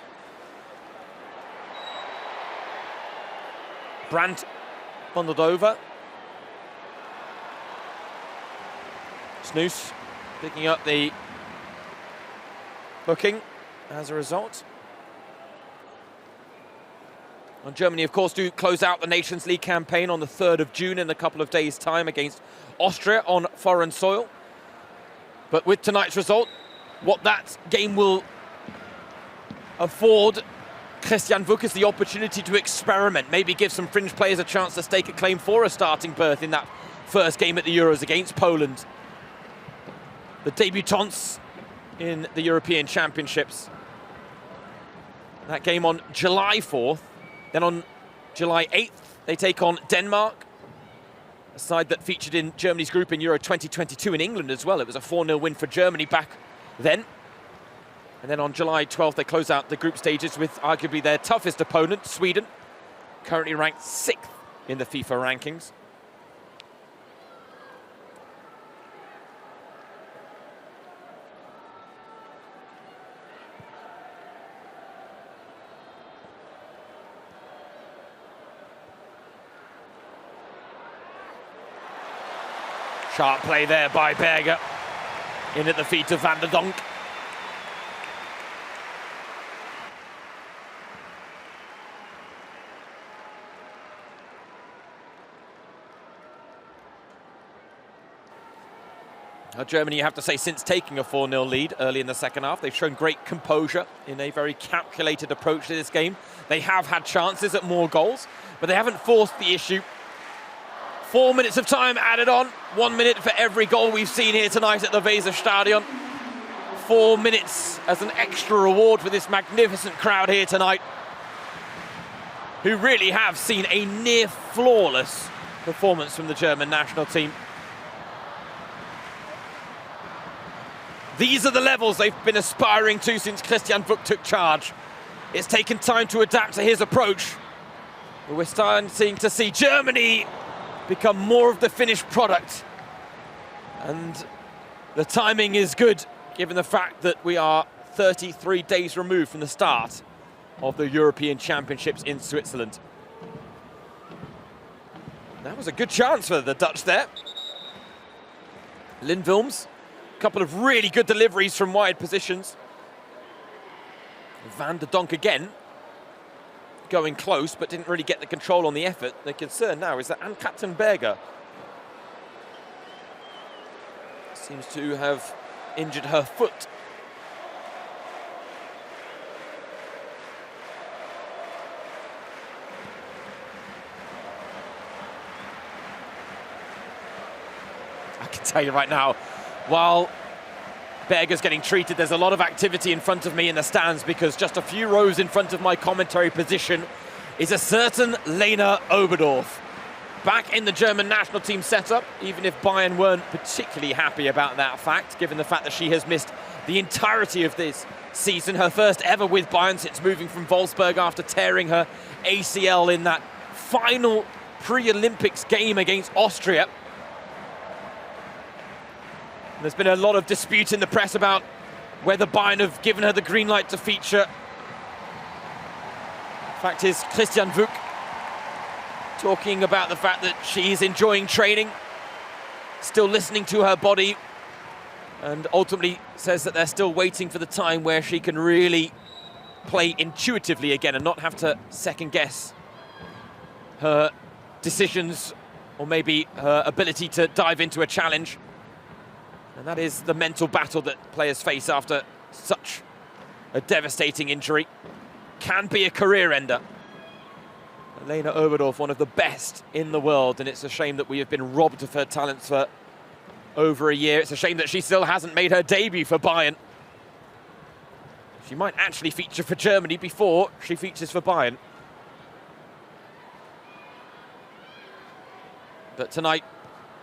Brandt bundled over. Snoes picking up the booking as a result. And Germany, of course, do close out the Nations League campaign on the 3rd of June in a couple of days' time against Austria on foreign soil. But with tonight's result, what that game will afford Christian Wück is the opportunity to experiment, maybe give some fringe players a chance to stake a claim for a starting berth in that first game at the Euros against Poland. The debutants in the European Championships. That game on July 4th. Then on July 8th, they take on Denmark, a side that featured in Germany's group in Euro 2022 in England as well. It was a 4-0 win for Germany back then. And then on July 12th, they close out the group stages with arguably their toughest opponent, Sweden, currently ranked 6th in the FIFA rankings. Sharp play there by Berger. In at the feet of Van der Donk. Now Germany, you have to say, since taking a 4-0 lead early in the second half, they've shown great composure in a very calculated approach to this game. They have had chances at more goals, but they haven't forced the issue. 4 minutes of time added on. 1 minute for every goal we've seen here tonight at the Weserstadion. 4 minutes as an extra reward for this magnificent crowd here tonight, who really have seen a near flawless performance from the German national team. These are the levels they've been aspiring to since Christian Wück took charge. It's taken time to adapt to his approach. But we're starting to see Germany become more of the finished product. And the timing is good, given the fact that we are 33 days removed from the start of the European Championships in Switzerland. That was a good chance for the Dutch there. Lynn Wilms, a couple of really good deliveries from wide positions. Van der Donk again, going close, but didn't really get the control on the effort. The concern now is that Ann-Katrin Berger seems to have injured her foot. I can tell you right now, while Berger's getting treated, there's a lot of activity in front of me in the stands, because just a few rows in front of my commentary position is a certain Lena Oberdorf. Back in the German national team setup, even if Bayern weren't particularly happy about that fact, given the fact that she has missed the entirety of this season, her first ever with Bayern since moving from Wolfsburg after tearing her ACL in that final pre-Olympics game against Austria. There's been a lot of dispute in the press about whether Bayern have given her the green light to feature. Fact is, Christian Wück talking about the fact that she's enjoying training, still listening to her body, and ultimately says that they're still waiting for the time where she can really play intuitively again and not have to second guess her decisions or maybe her ability to dive into a challenge. And that is the mental battle that players face after such a devastating injury. Can be a career ender. Lena Oberdorf, one of the best in the world, and it's a shame that we have been robbed of her talents for over a year. It's a shame that she still hasn't made her debut for Bayern. She might actually feature for Germany before she features for Bayern. But tonight,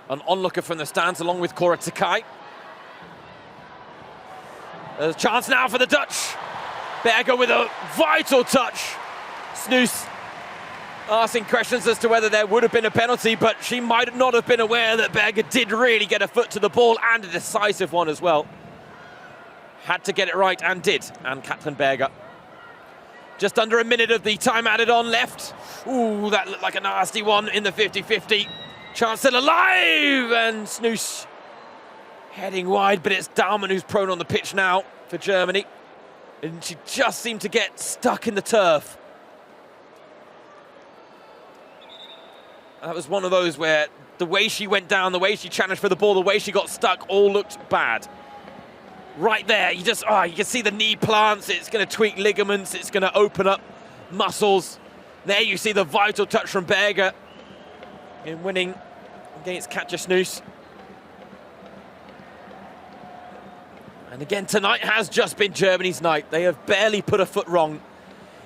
an onlooker from the stands along with Cora Takai. There's a chance now for the Dutch. Berger with a vital touch. Snoes asking questions as to whether there would have been a penalty, but she might not have been aware that Berger did really get a foot to the ball, and a decisive one as well. Had to get it right and did, and Katrin Berger. Just under a minute of the time added on left. Ooh, that looked like a nasty one in the 50-50. Chance still alive, and Snoes heading wide, but it's Dahlmann who's prone on the pitch now for Germany. And she just seemed to get stuck in the turf. That was one of those where the way she went down, the way she challenged for the ball, the way she got stuck, all looked bad. Right there, you can see the knee plants, it's going to tweak ligaments, it's going to open up muscles. There you see the vital touch from Berger in winning against Katja Snoes. And again, tonight has just been Germany's night. They have barely put a foot wrong.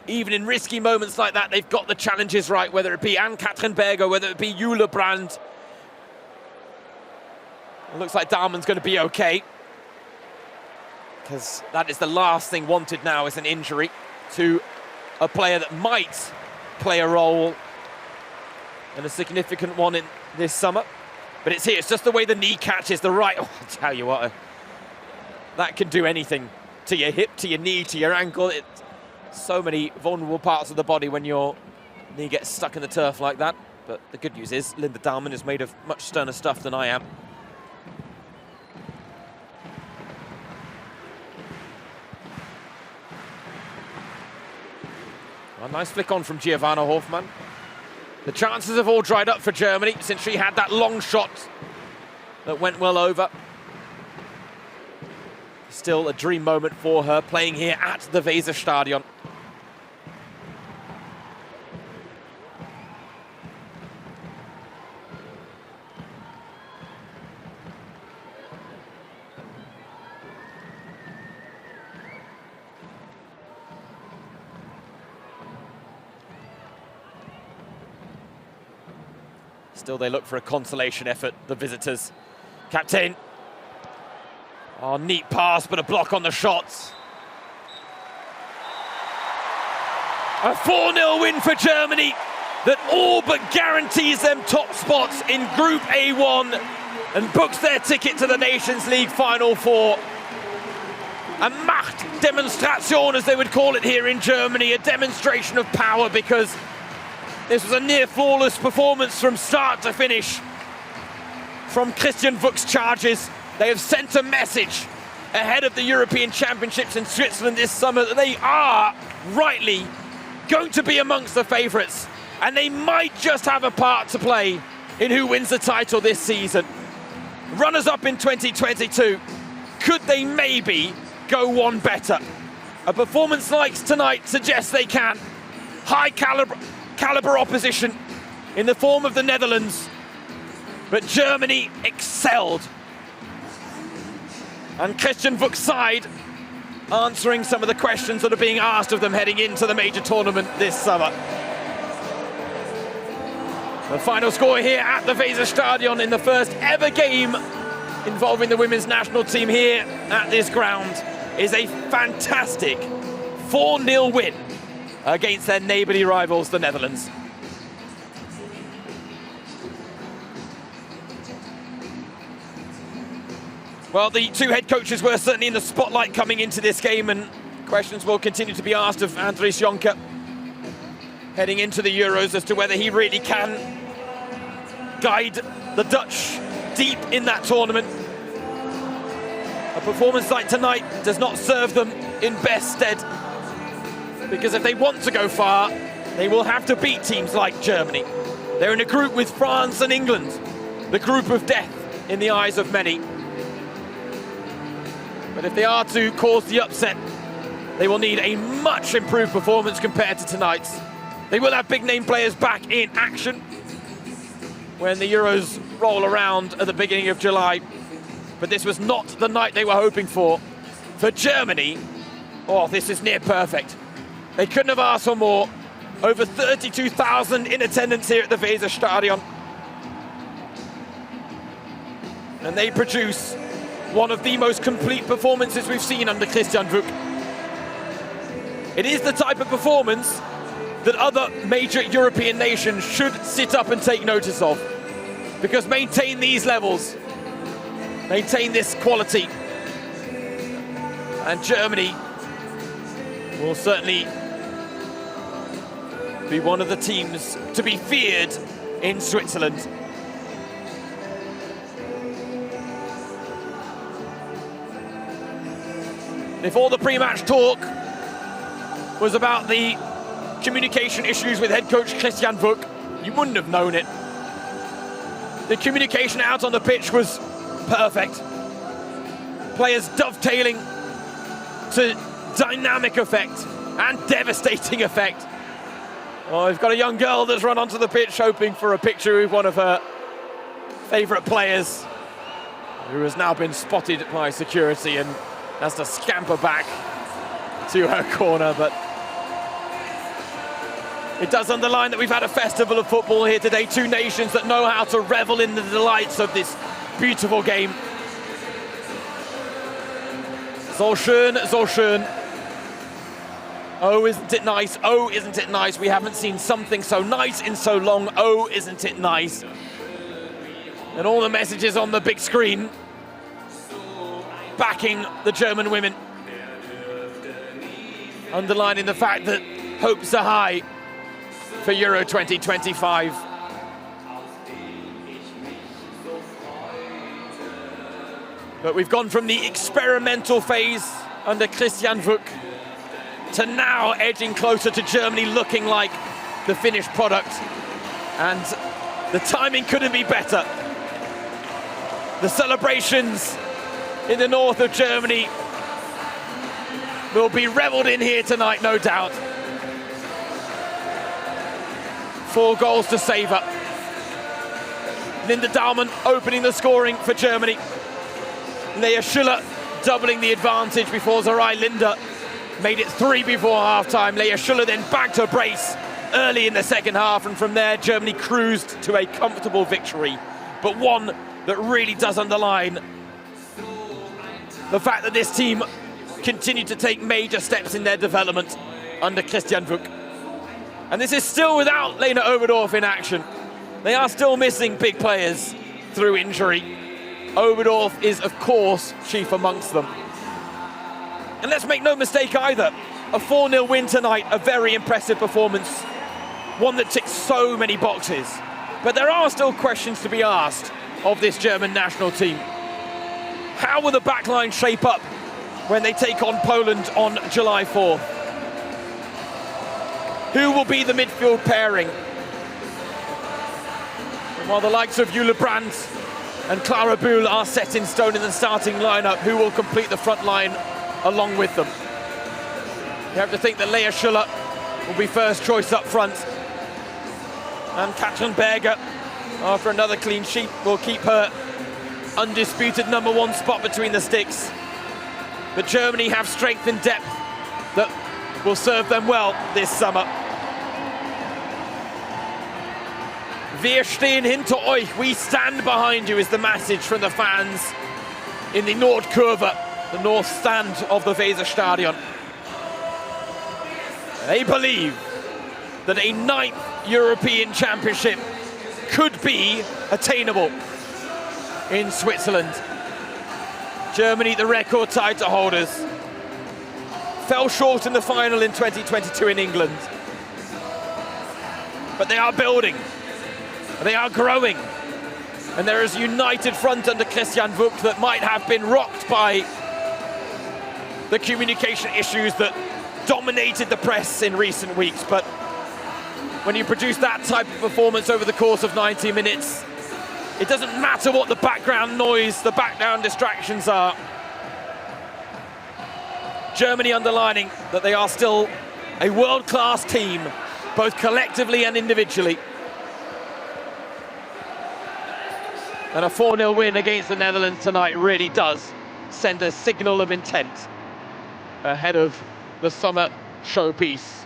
Even in risky moments like that, they've got the challenges right, whether it be Ann-Katrin Berger, whether it be Jule Brand. It looks like Dahlmann's going to be okay, because that is the last thing wanted now, is an injury to a player that might play a role, and a significant one in this summer. But it's here, it's just the way the knee catches the right. Oh, I tell you what, that can do anything to your hip, to your knee, to your ankle. It's so many vulnerable parts of the body when your knee gets stuck in the turf like that. But the good news is Linda Dahlmann is made of much sterner stuff than I am. A nice flick on from Giovanna Hoffmann. The chances have all dried up for Germany since she had that long shot that went well over. Still a dream moment for her, playing here at the Weserstadion. Still, they look for a consolation effort, the visitors. Captain. Oh, neat pass, but a block on the shots. A 4-0 win for Germany. that all but guarantees them top spots in Group A1 and books their ticket to the Nations League Final Four. A Machtdemonstration, as they would call it here in Germany, a demonstration of power, because this was a near flawless performance from start to finish from Christian Vuk's charges. They have sent a message ahead of the European Championships in Switzerland this summer that they are rightly going to be amongst the favourites, and they might just have a part to play in who wins the title this season. Runners-up in 2022, could they maybe go one better? A performance like tonight suggests they can. High caliber opposition in the form of the Netherlands, but Germany excelled. And Christian Vuk's side answering some of the questions that are being asked of them heading into the major tournament this summer. The final score here at the Weserstadion in the first ever game involving the women's national team here at this ground is a fantastic 4-0 win against their neighbourly rivals, the Netherlands. Well, the two head coaches were certainly in the spotlight coming into this game, and questions will continue to be asked of Andries Jonker heading into the Euros as to whether he really can guide the Dutch deep in that tournament. A performance like tonight does not serve them in best stead, because if they want to go far, they will have to beat teams like Germany. They're in a group with France and England, the group of death in the eyes of many. But if they are to cause the upset, they will need a much improved performance compared to tonight's. They will have big name players back in action when the Euros roll around at the beginning of July. But this was not the night they were hoping for. For Germany, oh, this is near perfect. They couldn't have asked for more. Over 32,000 in attendance here at the Weserstadion. And they produce one of the most complete performances we've seen under Christian Vuk. It is the type of performance that other major European nations should sit up and take notice of, because maintain these levels, maintain this quality, and Germany will certainly be one of the teams to be feared in Switzerland. If all the pre-match talk was about the communication issues with head coach Christian Vuk, you wouldn't have known it. The communication out on the pitch was perfect. Players dovetailing to dynamic effect and devastating effect. Oh, we've got a young girl that's run onto the pitch hoping for a picture with one of her favourite players, who has now been spotted by security and has to scamper back to her corner. But it does underline that we've had a festival of football here today. Two nations that know how to revel in the delights of this beautiful game. So schön, so schön. Oh, isn't it nice? Oh, isn't it nice? We haven't seen something so nice in so long. Oh, isn't it nice? And all the messages on the big screen backing the German women, underlining the fact that hopes are high for Euro 2025. But we've gone from the experimental phase under Christian Vuk to now edging closer to Germany, looking like the finished product. And the timing couldn't be better. The celebrations in the north of Germany will be revelled in here tonight, no doubt. 4 goals to savour. Linda Daumann opening the scoring for Germany. Lea Schüller doubling the advantage before Sarai Linda made it 3 before half-time. Lea Schüller then bagged her brace early in the second half, and from there Germany cruised to a comfortable victory, but one that really does underline the fact that this team continued to take major steps in their development under Christian Vuk. And this is still without Lena Oberdorf in action. They are still missing big players through injury. Oberdorf is, of course, chief amongst them. And let's make no mistake either, a 4-0 win tonight, a very impressive performance, one that ticks so many boxes. But there are still questions to be asked of this German national team. How will the backline shape up when they take on Poland on July 4th? Who will be the midfield pairing? And while the likes of Jule Brandt and Clara Bühl are set in stone in the starting lineup, who will complete the front line along with them? You have to think that Lea Schuller will be first choice up front. And Katrin Berger, after another clean sheet, will keep her undisputed #1 spot between the sticks. But Germany have strength and depth that will serve them well this summer. Wir stehen hinter euch, we stand behind you, is the message from the fans in the Nordkurve, the north stand of the Weserstadion. They believe that a 9th European Championship could be attainable in Switzerland. Germany, the record title holders, fell short in the final in 2022 in England. But they are building, they are growing, and there is a united front under Christian Wück that might have been rocked by the communication issues that dominated the press in recent weeks. But when you produce that type of performance over the course of 90 minutes, it doesn't matter what the background noise, the background distractions are. Germany underlining that they are still a world-class team, both collectively and individually. And a 4-0 win against the Netherlands tonight really does send a signal of intent ahead of the summer showpiece.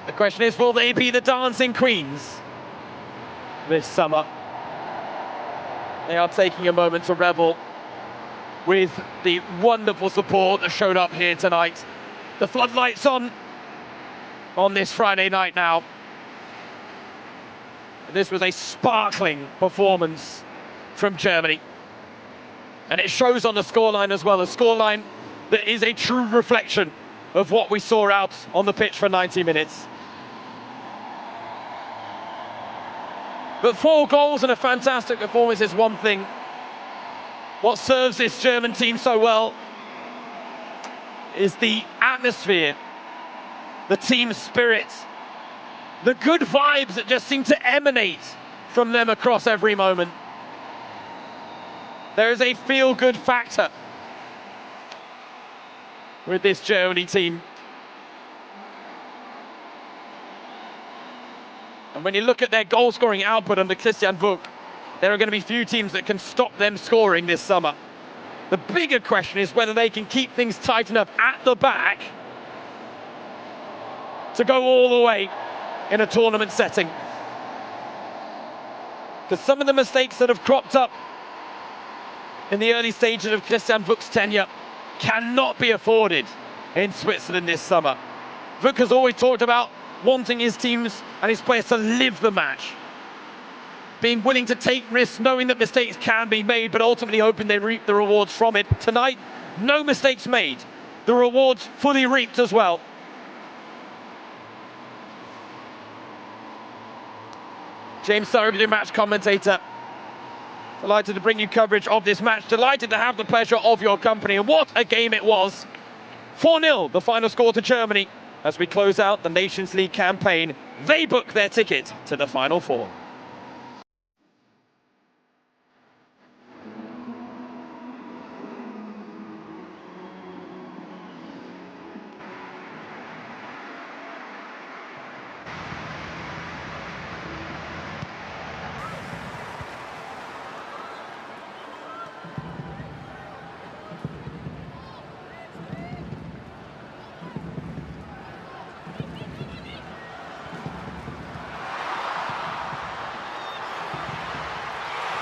The question is, will they be the dancing queens this summer? They are taking a moment to revel with the wonderful support that showed up here tonight. The floodlights on this Friday night now. This was a sparkling performance from Germany. And it shows on the scoreline as well, a scoreline that is a true reflection of what we saw out on the pitch for 90 minutes. But 4 goals and a fantastic performance is one thing. What serves this German team so well is the atmosphere, the team spirit, the good vibes that just seem to emanate from them across every moment. There is a feel-good factor with this Germany team. And when you look at their goal-scoring output under Christian Wück, there are going to be few teams that can stop them scoring this summer. The bigger question is whether they can keep things tight enough at the back to go all the way in a tournament setting. Because some of the mistakes that have cropped up in the early stages of Christian Wück's tenure cannot be afforded in Switzerland this summer. Wück has always talked about wanting his teams and his players to live the match. Being willing to take risks, knowing that mistakes can be made, but ultimately hoping they reap the rewards from it. Tonight, no mistakes made. The rewards fully reaped as well. James Surrey, the match commentator. Delighted to bring you coverage of this match. Delighted to have the pleasure of your company. And what a game it was. 4-0, the final score to Germany. As we close out the Nations League campaign, they book their ticket to the Final Four.